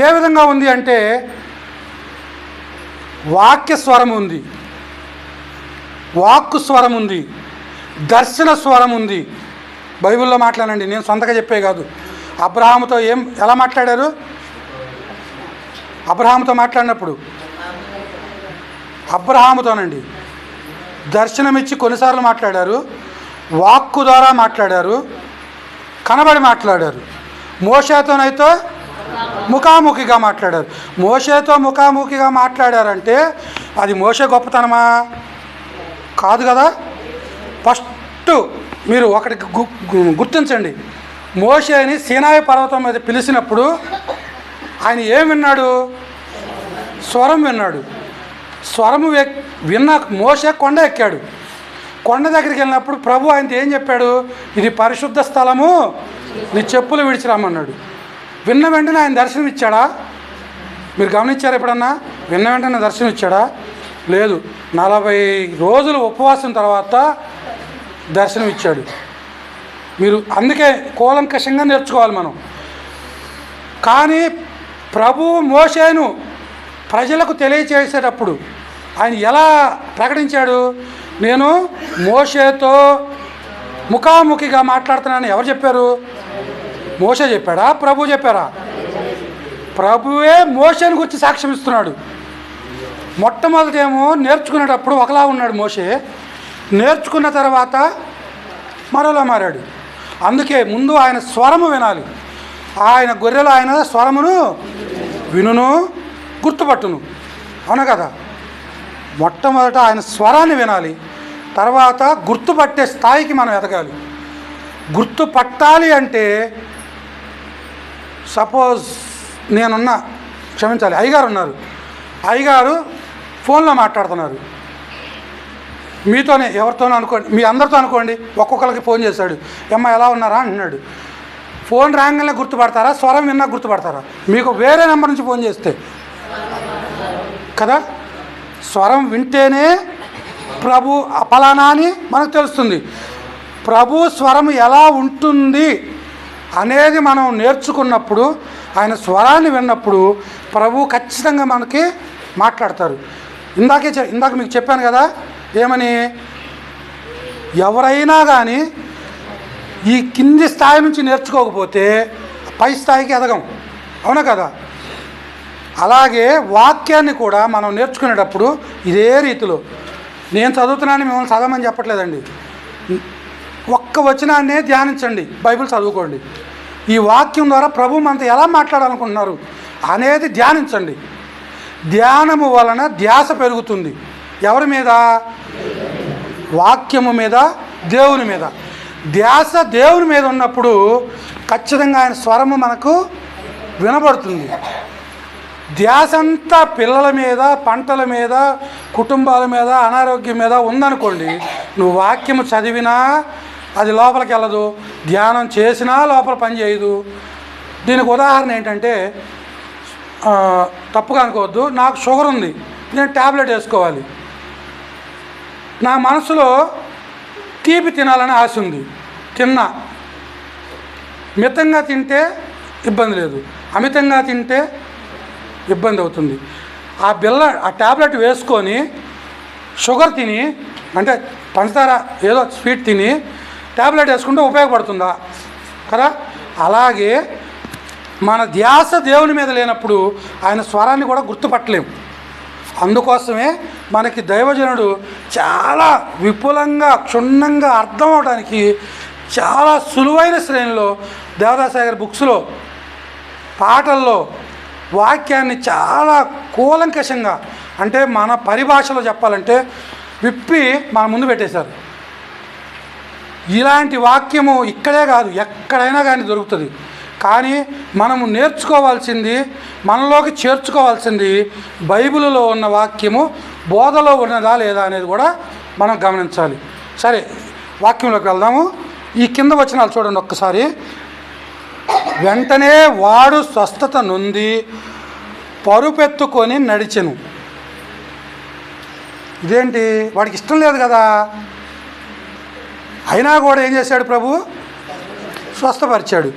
ఏ విధంగా ఉంది అంటే వాక్య స్వరం ఉంది, వాక్కు స్వరం ఉంది, దర్శన స్వరం ఉంది. బైబిల్లో మాట్లాడండి, నేను సొంతగా చెప్పే కాదు. అబ్రహాముతో ఎలా మాట్లాడారు? అబ్రహాముతో మాట్లాడినప్పుడు అబ్రహాముతోనండి దర్శనమిచ్చి కొన్నిసార్లు మాట్లాడారు, వాక్కు ద్వారా మాట్లాడారు, కనబడి మాట్లాడారు. మోషేతోనైతే ముఖాముఖిగా మాట్లాడారు. మోషేతో ముఖాముఖిగా మాట్లాడారంటే అది మోషే గొప్పతనమా? కాదు కదా. ఫస్ట్ మీరు ఒకటి గుర్తించండి, మోషేని సీనాయి పర్వతం మీద పిలిచినప్పుడు ఆయన ఏం విన్నాడు? స్వరం విన్నాడు. స్వరము విన్న మోషే కొండ ఎక్కాడు. కొండ దగ్గరికి వెళ్ళినప్పుడు ప్రభు ఆయనతో ఏం చెప్పాడు? ఇది పరిశుద్ధ స్థలము, నీ చెప్పులు విడిచిరామన్నాడు. విన్న వెంటనే ఆయన దర్శనం ఇచ్చాడా? మీరు గమనించారా ఎప్పుడన్నా? విన్న వెంటనే దర్శనం ఇచ్చాడా? లేదు. 40 రోజులు ఉపవాసం తర్వాత దర్శనం ఇచ్చాడు. మీరు అందుకే కూలంకషంగా నేర్చుకోవాలి మనం. కానీ ప్రభు మోషేను ప్రజలకు తెలియచేసేటప్పుడు ఆయన ఎలా ప్రకటించాడు? నేను మోషేతో ముఖాముఖిగా మాట్లాడుతున్నానని ఎవరు చెప్పారు? మోషే చెప్పాడా? ప్రభు చెప్పారా? ప్రభువే మోషేని గురించి సాక్ష్యం ఇస్తున్నాడు. మొట్టమొదటేమో నేర్చుకునేటప్పుడు ఒకలా ఉన్నాడు మోషే, నేర్చుకున్న తర్వాత మరోలా మారాడు. అందుకే ముందు ఆయన స్వరము వినాలి. ఆయన గొర్రెలు ఆయన స్వరమును వినును, గుర్తుపట్టును. అవునా కదా? మొట్టమొదట ఆయన స్వరాన్ని వినాలి, తర్వాత గుర్తుపట్టే స్థాయికి మనం ఎదగాలి. గుర్తుపట్టాలి అంటే సపోజ్ నేనున్నా, క్షమించాలి, అయ్యగారు ఉన్నారు, అయ్యగారు ఫోన్లో మాట్లాడుతున్నారు మీతోనే, ఎవరితోనో అనుకోండి, మీ అందరితో అనుకోండి. ఒక్కొక్కరికి ఫోన్ చేశాడు, అమ్మ ఎలా ఉన్నారా అంటున్నాడు. ఫోన్ రాగానే గుర్తుపడతారా? స్వరం విన్నా గుర్తుపడతారా? మీకు వేరే నెంబర్ నుంచి ఫోన్ చేస్తే కదా, స్వరం వింటేనే ప్రభు ఫలానా అని మనకు తెలుస్తుంది. ప్రభు స్వరం ఎలా ఉంటుంది అనేది మనం నేర్చుకున్నప్పుడు, ఆయన స్వరాన్ని విన్నప్పుడు ప్రభు ఖచ్చితంగా మనకి మాట్లాడతారు. ఇందాక మీకు చెప్పాను కదా, ఏమని? ఎవరైనా కానీ ఈ కింది స్థాయి నుంచి నేర్చుకోకపోతే పై స్థాయికి ఎదగం. అవునా కదా? అలాగే వాక్యాన్ని కూడా మనం నేర్చుకునేటప్పుడు ఇదే రీతిలో, నేను చదువుతున్నాను మిమ్మల్ని చదవమని చెప్పట్లేదండి, ఒక్క వచనాన్నే ధ్యానించండి, బైబిల్ చదువుకోండి. ఈ వాక్యం ద్వారా ప్రభు మనతో ఎలా మాట్లాడాలనుకుంటున్నారు అనేది ధ్యానించండి. ధ్యానము వలన ధ్యాస పెరుగుతుంది. ఎవరి మీద? వాక్యము మీద, దేవుని మీద. ధ్యాస దేవుని మీద ఉన్నప్పుడు ఖచ్చితంగా ఆయన స్వరము మనకు వినబడుతుంది. ధ్యాస అంతా పిల్లల మీద, పంటల మీద, కుటుంబాల మీద, అనారోగ్యం మీద ఉందనుకోండి, నువ్వు వాక్యము చదివినా అది లోపలికి వెళ్ళదు, ధ్యానం చేసినా లోపల పని చేయదు. దీనికి ఉదాహరణ ఏంటంటే, తప్పుగా అనుకోవద్దు, నాకు షుగర్ ఉంది, నేను ట్యాబ్లెట్ వేసుకోవాలి, నా మనసులో తీపి తినాలని ఆశ ఉంది, తిన్నా. మితంగా తింటే ఇబ్బంది లేదు, అమితంగా తింటే ఇబ్బంది అవుతుంది. ఆ ట్యాబ్లెట్ వేసుకొని షుగర్ తిని, అంటే పంచదార ఏదో స్వీట్ తిని ట్యాబ్లెట్ వేసుకుంటే ఉపయోగపడుతుందా? కదా? అలాగే మన ధ్యాస దేవుని మీద లేనప్పుడు ఆయన స్వరాన్ని కూడా గుర్తుపట్టలేము. అందుకోసమే మనకి దైవజనుడు చాలా విపులంగా, క్షుణ్ణంగా అర్థం అవడానికి చాలా సులువైన శ్రేణిలో దేవదాసాగర్ బుక్స్లో, పాటల్లో వాక్యాన్ని చాలా కూలంకషంగా, అంటే మన పరిభాషలో చెప్పాలంటే విప్పి మన ముందు పెట్టేశారు. ఇలాంటి వాక్యము ఇక్కడే కాదు, ఎక్కడైనా కానీ దొరుకుతుంది. కానీ మనము నేర్చుకోవాల్సింది, మనలోకి చేర్చుకోవాల్సింది బైబిల్లో ఉన్న వాక్యము బోధలో ఉన్నదా లేదా అనేది కూడా మనం గమనించాలి. సరే, వాక్యంలోకి వెళ్దాము. ఈ కింద వచనాలు చూడండి ఒక్కసారి. వెంటనే వాడు స్వస్థత నొంది పరుపెత్తుకొని నడిచెను. ఇదేంటి? వాడికి ఇష్టం లేదు కదా, అయినా కూడా ఏం చేశాడు ప్రభు? స్వస్థపరిచాడు.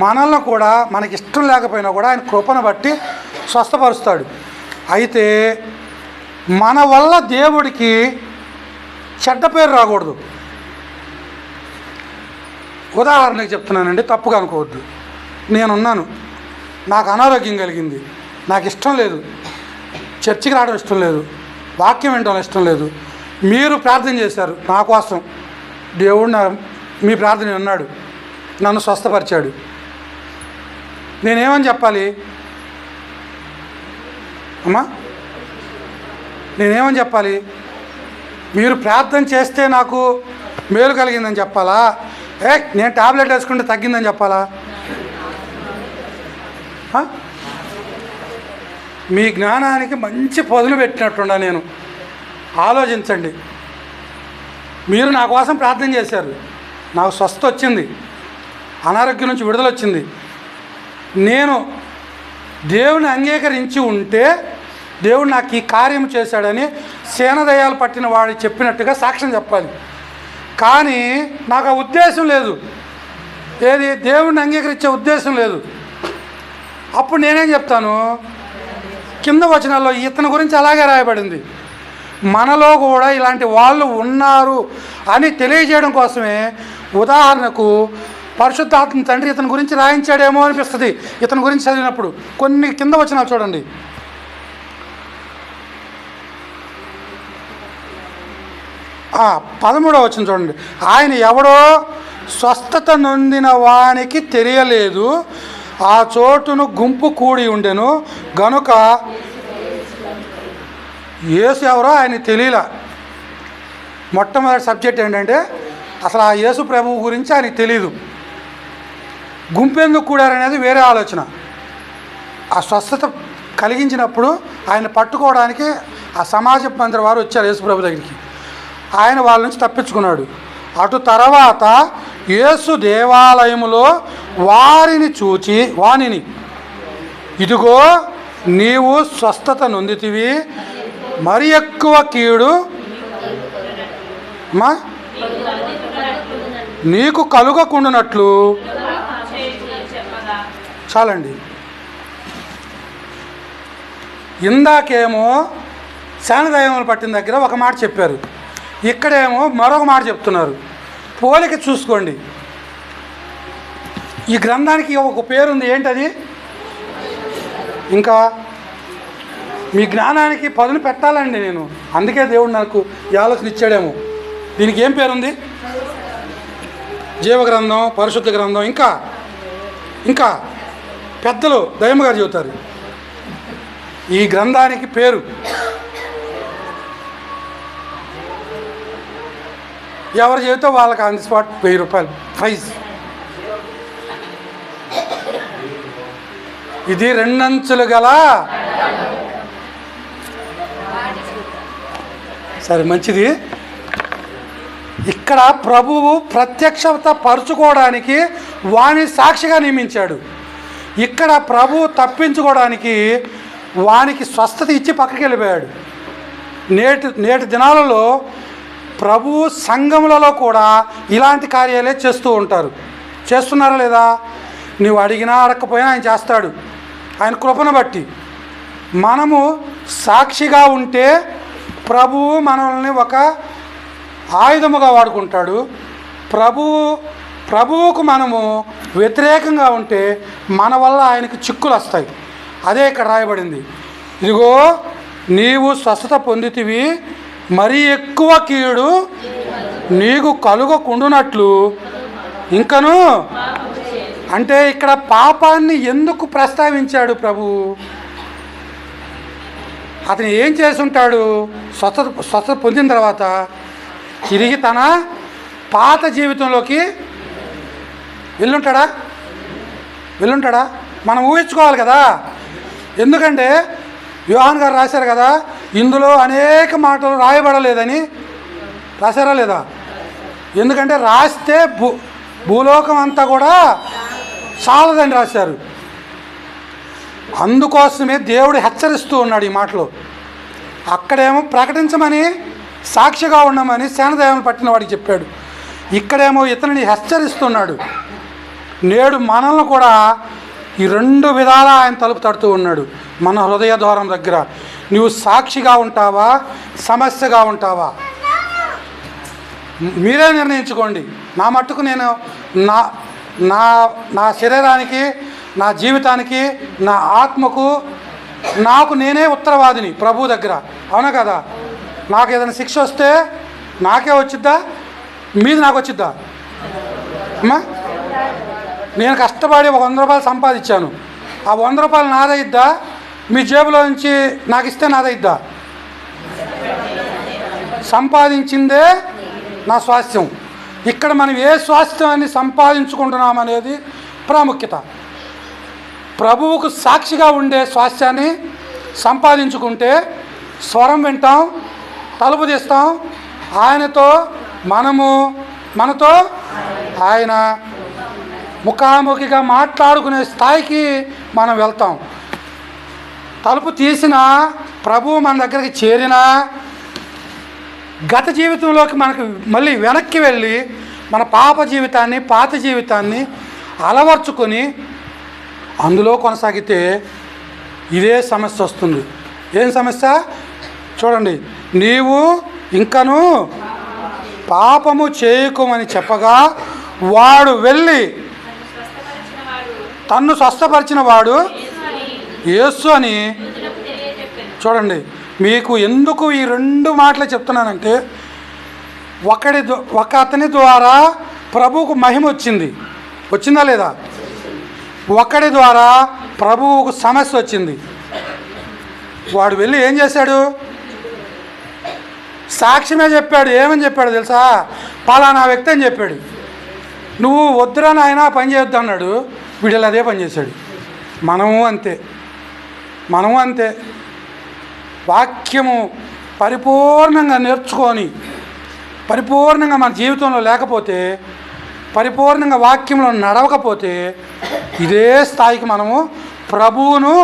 మనల్ని కూడా మనకి ఇష్టం లేకపోయినా కూడా ఆయన కృపను బట్టి స్వస్థపరుస్తాడు. అయితే మన వల్ల దేవుడికి చెడ్డ పేరు రాకూడదు. ఉదాహరణకి చెప్తున్నానండి, తప్పుగా అనుకోవద్దు. నేనున్నాను, నాకు అనారోగ్యం కలిగింది, నాకు ఇష్టం లేదు, చర్చికి రావడం ఇష్టం లేదు, వాక్యం వినడం ఇష్టం లేదు. మీరు ప్రార్థన చేశారు నా కోసం, దేవుడు మీ ప్రార్థన విన్నాడు, నన్ను స్వస్థపరిచాడు. నేనేమని చెప్పాలి అమ్మా? నేనేమని చెప్పాలి? మీరు ప్రార్థన చేస్తే నాకు మేలు కలిగిందని చెప్పాలా? నేను టాబ్లెట్ వేసుకుంటే తగ్గిందని చెప్పాలా? మీ జ్ఞానానికి మంచి పదులు పెట్టినట్టున్నా నేను. ఆలోచించండి. మీరు నా కోసం ప్రార్థన చేశారు, నాకు స్వస్థ వచ్చింది, అనారోగ్యం నుంచి విడుదల వచ్చింది. నేను దేవుని అంగీకరించి ఉంటే దేవుడు నాకు ఈ కార్యం చేశాడని సేనదయాలు పట్టిన వాడు చెప్పినట్టుగా సాక్ష్యం చెప్పాలి. కానీ నాకు ఆ ఉద్దేశం లేదు, ఏది దేవుడిని అంగీకరించే ఉద్దేశం లేదు. అప్పుడు నేనేం చెప్తాను, కింద వచనాల్లో ఇతని గురించి అలాగే రాయబడింది. మనలో కూడా ఇలాంటి వాళ్ళు ఉన్నారు అని తెలియజేయడం కోసమే ఉదాహరణకు పరిశుద్ధాత్మ తండ్రి ఇతని గురించి రాయించాడేమో అనిపిస్తుంది ఇతని గురించి చదివినప్పుడు. కొన్ని కింద వచనాలు చూడండి. 13వ వచనం చూడండి. ఆయన ఎవడో స్వస్థత నొందిన వానికి తెలియలేదు, ఆ చోటును గుంపు కూడి ఉండెను గనుక యేసు ఎవరో ఆయన తెలియలా. మొట్టమొదటి సబ్జెక్ట్ ఏంటంటే అసలు ఆ యేసు ప్రభువు గురించి ఆయనకి తెలియదు. గుంపెందుకు కూడారనేది వేరే ఆలోచన. ఆ స్వస్థత కలిగించినప్పుడు ఆయన పట్టుకోవడానికి ఆ సమాజ మందిర వారు వచ్చారు యేసు ప్రభు దగ్గరికి. ఆయన వాళ్ళ నుంచి తప్పించుకున్నాడు. అటు తర్వాత యేసు దేవాలయములో వారిని చూచి వానిని, ఇదిగో నీవు స్వస్థత నొందితివి, మరి ఎక్కువ కీడు నీకు కలుగకుండునట్లు. చాలండి. ఇందాకేమో శానదయములు పట్టిన దగ్గర ఒక మాట చెప్పారు, ఇక్కడేమో మరొక మాట చెప్తున్నారు. పోలిక చూసుకోండి. ఈ గ్రంథానికి ఒక పేరుంది, ఏంటది? ఇంకా మీ జ్ఞానానికి పదును పెట్టాలండి నేను, అందుకే దేవుడు నాకు ఈ ఆలోచన ఇచ్చాడేమో. దీనికి ఏం పేరుంది? జీవగ్రంథం, పరిశుద్ధ గ్రంథం, ఇంకా ఇంకా పెద్దలు దయముగా చెబుతారు ఈ గ్రంథానికి పేరు. ఎవరు చెబితే వాళ్ళకి ఆన్ ది స్పాట్ 1000 రూపాయలు ప్రైజ్. ఇది 2 అంచులు గల, సరే మంచిది. ఇక్కడ ప్రభువు ప్రత్యక్షత పరుచుకోవడానికి వాణి సాక్షిగా నియమించాడు. ఇక్కడ ప్రభువు తప్పించుకోవడానికి వానికి స్వస్థత ఇచ్చి పక్కకి వెళ్ళిపోయాడు. నేటి దినాలలో ప్రభువు సంఘములలో కూడా ఇలాంటి కార్యాలే చేస్తూ ఉంటారు. చేస్తున్నారా లేదా? నువ్వు అడిగినా అడగకపోయినా ఆయన చేస్తాడు, ఆయన కృపను బట్టి. మనము సాక్షిగా ఉంటే ప్రభువు మనల్ని ఒక ఆయుధముగా వాడుకుంటాడు. ప్రభువుకు మనము వ్యతిరేకంగా ఉంటే మన వల్ల ఆయనకు చిక్కులు వస్తాయి. అదే ఇక్కడ రాయబడింది, ఇదిగో నీవు స్వస్థత పొందితివి, మరీ ఎక్కువ కీడు నీకు కలుగకుండునట్లు ఇంకను. అంటే ఇక్కడ పాపాన్ని ఎందుకు ప్రస్తావించాడు ప్రభువు? అతను ఏం చేసుంటాడు? స్వస్థత పొందిన తర్వాత తిరిగి తన పాత జీవితంలోకి వెళ్ళుంటాడా? మనం ఊహించుకోవాలి కదా. ఎందుకంటే యోహాన్ గారు రాశారు కదా, ఇందులో అనేక మాటలు రాయబడలేదని. రాశారా లేదా? ఎందుకంటే రాస్తే భూలోకం అంతా కూడా చాలదని రాశారు. అందుకోసమే దేవుడు హెచ్చరిస్తూ ఉన్నాడు ఈ మాటలో. అక్కడేమో ప్రకటించమని, సాక్షిగా ఉండమని సేనదయాలను పట్టిన వాడికి చెప్పాడు. ఇక్కడేమో ఇతనిని హెచ్చరిస్తున్నాడు. నేడు మనల్ని కూడా ఈ 2 విధాలా ఆయన తలుపు తడుతూ ఉన్నాడు. మన హృదయ ద్వారం దగ్గర నువ్వు సాక్షిగా ఉంటావా, సమస్యగా ఉంటావా? మీరే నిర్ణయించుకోండి. నా మట్టుకు నేను నా శరీరానికి, నా జీవితానికి, నా ఆత్మకు నాకు నేనే ఉత్తరవాదిని ప్రభు దగ్గర. అవునా కదా? నాకు ఏదైనా శిక్ష వస్తే నాకే వచ్చిద్దా, మీది నాకు వచ్చిద్దా అమ్మా? నేను కష్టపడి 100 రూపాయలు సంపాదించాను, ఆ 100 రూపాయలు నాదైద్దా, మీ జేబులో నుంచి నాకు ఇస్తే నాదైద్దా? సంపాదించిందే నా స్వాస్థ్యం. ఇక్కడ మనం ఏ స్వాస్థ్యాన్ని సంపాదించుకుంటున్నాం అనేది ప్రాముఖ్యత. ప్రభువుకు సాక్షిగా ఉండే స్వాస్థ్యాన్ని సంపాదించుకుంటే స్వరం వింటాం, తలుపు తీస్తాం, ఆయనతో మనతో ఆయన ముఖాముఖిగా మాట్లాడుకునే స్థాయికి మనం వెళ్తాం. తలుపు తీసిన ప్రభువు మన దగ్గరికి చేరినా గత జీవితంలోకి మనకు మళ్ళీ వెనక్కి వెళ్ళి మన పాప జీవితాన్ని, పాత జీవితాన్ని అలవర్చుకొని అందులో కొనసాగితే ఇదే సమస్య వస్తుంది. ఏం సమస్య చూడండి. నీవు ఇంకను పాపము చేయకుమని చెప్పగా వాడు వెళ్ళి తన్ను స్వస్థపరిచిన వాడు యేసు అని. చూడండి, మీకు ఎందుకు ఈ రెండు మాటలు చెప్తున్నానంటే, ఒక అతని ద్వారా ప్రభువుకు మహిమ వచ్చిందా లేదా? ఒకడి ద్వారా ప్రభువుకు సమస్య వచ్చింది. వాడు వెళ్ళి ఏం చేశాడు? సాక్ష్యమే చెప్పాడు. ఏమని చెప్పాడు తెలుసా? పలానా వ్యక్తి అని చెప్పాడు. నువ్వు వద్దురా నాయనా పని చేయొద్దు అన్నాడు. వీడిలో అదే పని చేశాడు. మనము అంతే. వాక్యము పరిపూర్ణంగా నేర్చుకొని పరిపూర్ణంగా మన జీవితంలో లేకపోతే, పరిపూర్ణంగా వాక్యంలో నడవకపోతే ఇదే స్థాయికి మనము ప్రభువును.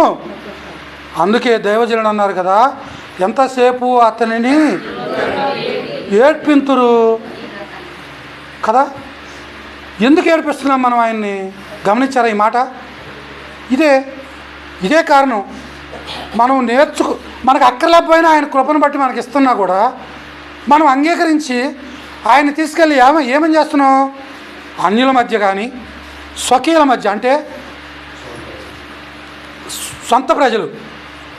అందుకే దైవజనుడు అన్నారు కదా, ఎంతసేపు అతనిని ఏడ్పింతురు కదా. ఎందుకు ఏడిపిస్తున్నాం మనం ఆయన్ని? గమనించారా ఈ మాట? ఇదే కారణం. మనం మనకు అక్కర్లేకపోయినా ఆయన కృపను బట్టి మనకి ఇస్తున్నా కూడా మనం అంగీకరించి ఆయన్ని తీసుకెళ్ళి ఏమని చేస్తున్నాం? అన్యుల మధ్య కానీ, స్వకీయుల మధ్య, అంటే సొంత ప్రజలు,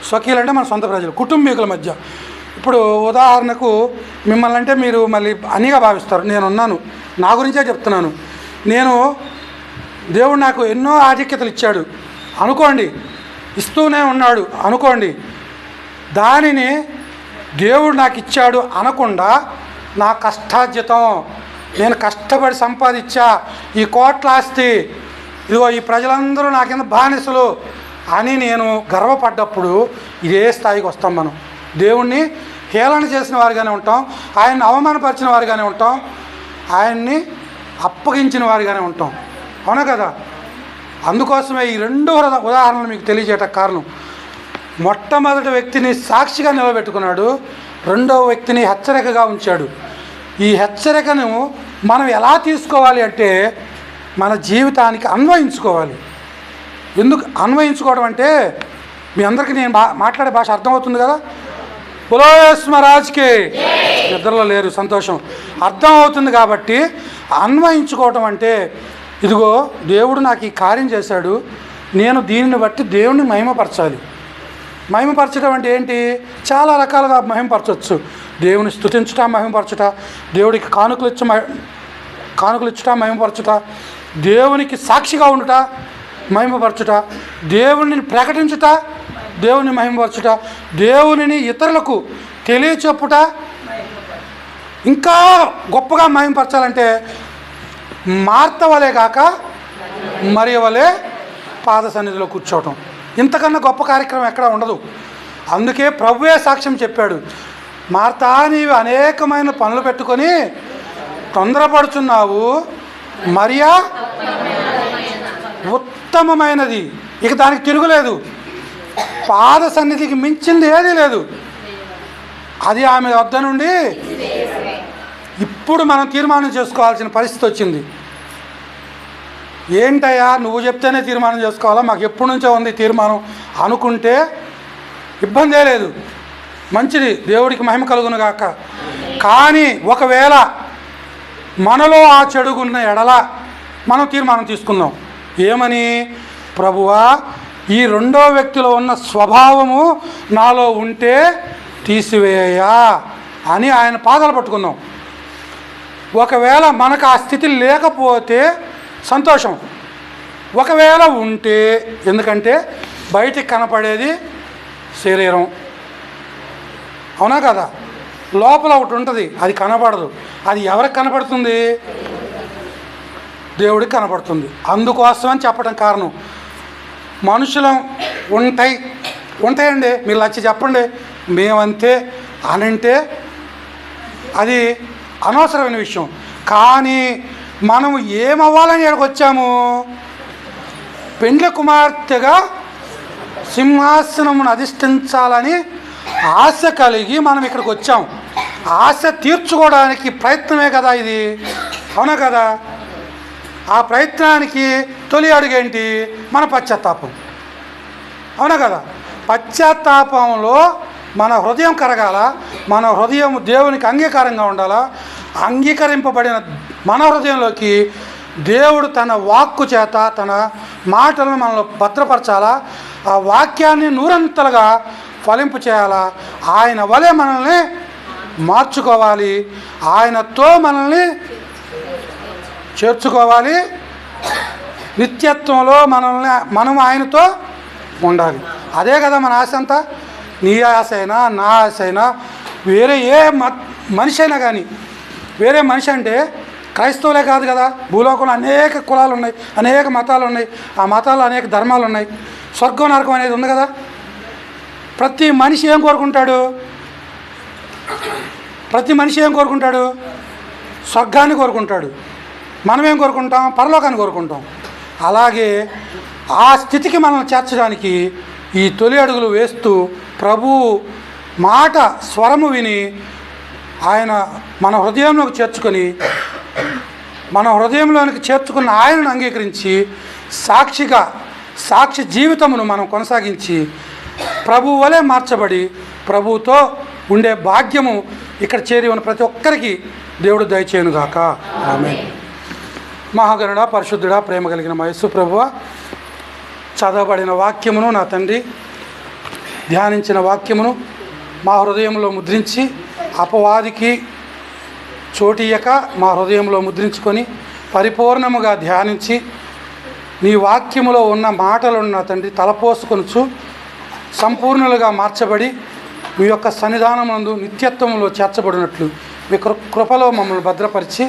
స్వకీయులు అంటే మన సొంత ప్రజలు, కుటుంబీకుల మధ్య. ఇప్పుడు ఉదాహరణకు మిమ్మల్ని అంటే మీరు మళ్ళీ అనిగా భావిస్తారు. నేనున్నాను, నా గురించే చెప్తున్నాను. దేవుడు నాకు ఎన్నో ఆధిక్యతలు ఇచ్చాడు అనుకోండి, ఇస్తూనే ఉన్నాడు అనుకోండి. దానిని దేవుడు నాకు ఇచ్చాడు అనకుండా, నా కష్టార్జితం, నేను కష్టపడి సంపాదించా ఈ కోట్ల ఆస్తి, ఇదిగో ఈ ప్రజలందరూ నా కింద బానిసలు అని నేను గర్వపడ్డప్పుడు ఇదే స్థాయికి వస్తాం. మనం దేవుణ్ణి హేళన చేసిన వారిగానే ఉంటాం, ఆయన్ని అవమానపరిచిన వారిగానే ఉంటాం, ఆయన్ని అప్పగించిన వారిగానే ఉంటాం. అవునా కదా? అందుకోసమే ఈ రెండు ఉదాహరణలు మీకు తెలియజేయటం కారణం. మొట్టమొదటి వ్యక్తిని సాక్షిగా నిలబెట్టుకున్నాడు, రెండవ వ్యక్తిని హెచ్చరికగా ఉంచాడు. ఈ హెచ్చరికను మనం ఎలా తీసుకోవాలి అంటే మన జీవితానికి అన్వయించుకోవాలి. ఎందుకు అన్వయించుకోవడం అంటే, మీ అందరికీ నేను మాట్లాడే భాష అర్థమవుతుంది కదా? బోలో యేసు మహారాజ్కి. నిద్రలో లేరు, సంతోషం. అర్థం అవుతుంది కాబట్టి అన్వయించుకోవటం అంటే, ఇదిగో దేవుడు నాకు ఈ కార్యం చేశాడు, నేను దీనిని బట్టి దేవుడిని మహిమపరచాలి. మహిమపరచడం అంటే ఏంటి? చాలా రకాలుగా మహిమపరచవచ్చు. దేవుని స్తుతించుట మహిమపరచుట, దేవుడికి కానుకలు ఇచ్చుట మహిమపరచుట, దేవునికి సాక్షిగా ఉండుట మహిమపరచుట, దేవునిని ప్రకటించుట దేవుని మహిమపరచుట, దేవునిని ఇతరులకు తెలియచెప్పుట. ఇంకా గొప్పగా మహిమపరచాలంటే మార్త వలే కాక మరియ వలే పాద సన్నిధిలో కూర్చోవటం. ఇంతకన్నా గొప్ప కార్యక్రమం ఎక్కడ ఉండదు. అందుకే ప్రభువే సాక్ష్యం చెప్పాడు, మార్తా నీవు అనేకమైన పనులు పెట్టుకొని తొందరపడుచున్నావు, మరియా ఉత్తమమైనది, ఇక దానికి తిరుగులేదు, పాద సన్నిధికి మించింది ఏదీ లేదు, అది ఆమె వద్ద నుండి. ఇప్పుడు మనం తీర్మానం చేసుకోవాల్సిన పరిస్థితి వచ్చింది. ఏంటయ్యా నువ్వు చెప్తేనే తీర్మానం చేసుకోవాలా, మాకు ఎప్పటి నుంచో ఉంది తీర్మానం అనుకుంటే ఇబ్బందే లేదు, మంచిది, దేవుడికి మహిమ కలుగును గాక. కానీ ఒకవేళ మనలో ఆ చెడుగున్న ఎడల మనం తీర్మానం తీసుకుందాం. ఏమని? ప్రభువా, ఈ రెండో వ్యక్తిలో ఉన్న స్వభావము నాలో ఉంటే తీసివేయా అని ఆయన పాదాలు పట్టుకుందాం. ఒకవేళ మనకు ఆ స్థితి లేకపోతే సంతోషం, ఒకవేళ ఉంటే, ఎందుకంటే బయటికి కనపడేది శరీరం, అవునా కదా? లోపల ఒకటి ఉంటుంది, అది కనపడదు. అది ఎవరికి కనపడుతుంది? దేవుడికి కనపడుతుంది. అందుకోసమని చెప్పడం కారణం. మనుషులం ఉంటాయండి, మీరు వచ్చి చెప్పండి మేమంతే అనంటే అది అనవసరమైన విషయం. కానీ మనం ఏమవ్వాలని ఇక్కడికి వచ్చాము? పెండ్లి కుమార్తెగా సింహాసనమును అధిష్ఠించాలని ఆశ కలిగి మనం ఇక్కడికి వచ్చాం. ఆశ తీర్చుకోవడానికి ప్రయత్నమే కదా ఇది, అవునా కదా? ఆ ప్రయత్నానికి తొలి అడుగేంటి? మన పశ్చాత్తాపం, అవునా కదా? పశ్చాత్తాపంలో మన హృదయం కరగాల, మన హృదయం దేవునికి అంగీకారంగా ఉండాలా. అంగీకరింపబడిన మన హృదయంలోకి దేవుడు తన వాక్కు చేత తన మాటలను మనలో భద్రపరచాలా. ఆ వాక్యాన్ని నూరంతలుగా ఫలింపు చేయాలా. ఆయన వలె మనల్ని మార్చుకోవాలి, ఆయనతో మనల్ని చేర్చుకోవాలి. నిత్యత్వంలో మనం ఆయనతో ఉండాలి. అదే కదా మన ఆశ అంతా. నీ ఆశ అయినా నా ఆశ అయినా వేరే ఏ మనిషి అయినా కానీ, వేరే మనిషి అంటే క్రైస్తవులే కాదు కదా, భూలోకంలో అనేక కులాలు ఉన్నాయి, అనేక మతాలు ఉన్నాయి, ఆ మతాల్లో అనేక ధర్మాలు ఉన్నాయి. స్వర్గం నరకం అనేది ఉంది కదా. ప్రతి మనిషి ఏం కోరుకుంటాడు? ప్రతి మనిషి ఏం కోరుకుంటాడు? స్వర్గాన్ని కోరుకుంటాడు. మనం ఏం కోరుకుంటాం? పరలోకాన్ని కోరుకుంటాం. అలాగే ఆ స్థితికి మనం చేర్చడానికి ఈ తొలి అడుగులు వేస్తూ ప్రభు మాట స్వరము విని ఆయన మన హృదయంలోకి చేర్చుకొని, మన హృదయంలోనికి చేర్చుకున్న ఆయనను అంగీకరించి సాక్షి జీవితమును మనం కొనసాగించి ప్రభు వలె మార్చబడి ప్రభువుతో ఉండే భాగ్యము ఇక్కడ చేరి ఉన్న ప్రతి ఒక్కరికి దేవుడు దయచేయునుగాక. ఆమేన్. మహాగణుడా, పరిశుద్ధుడా, ప్రేమ కలిగిన మా యేసు ప్రభువా, చదవబడిన వాక్యమును నా తండ్రి, ధ్యానించిన వాక్యమును మా హృదయంలో ముద్రించి అపవాదికి చోటియక మా హృదయంలో ముద్రించుకొని పరిపూర్ణముగా ధ్యానించి నీ వాక్యములో ఉన్న మాటలను నా తండ్రి తలపోసుకొనుచు సంపూర్ణులుగా మార్చబడి మీ యొక్క సన్నిధానమునందు నిత్యత్వంలో చేర్చబడినట్లు మీ కృపలో మమ్మల్ని భద్రపరిచి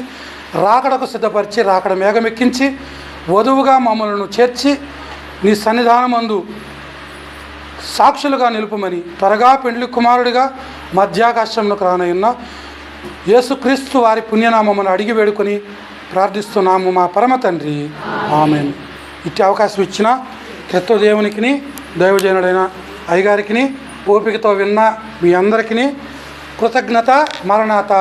రాకడకు సిద్ధపరిచి రాకడ మేఘమెక్కించి వధువుగా మమ్మల్ని చేర్చి నీ సన్నిధానమందు సాక్షులుగా నిలుపమని త్వరగా పెండ్లి కుమారుడిగా మధ్యాకాశంలోకి రానయ్యున్న యేసుక్రీస్తు వారి పుణ్యనామమును అడిగి వేడుకొని ప్రార్థిస్తున్నాము మా పరమ తండ్రి. ఆమేన్. ఇట్టి అవకాశం ఇచ్చిన క్రిస్తదేవునికి, దైవజనుడైన అయ్యగారికి, ఓపికతో విన్న మీ అందరికీ కృతజ్ఞత. మరణాత.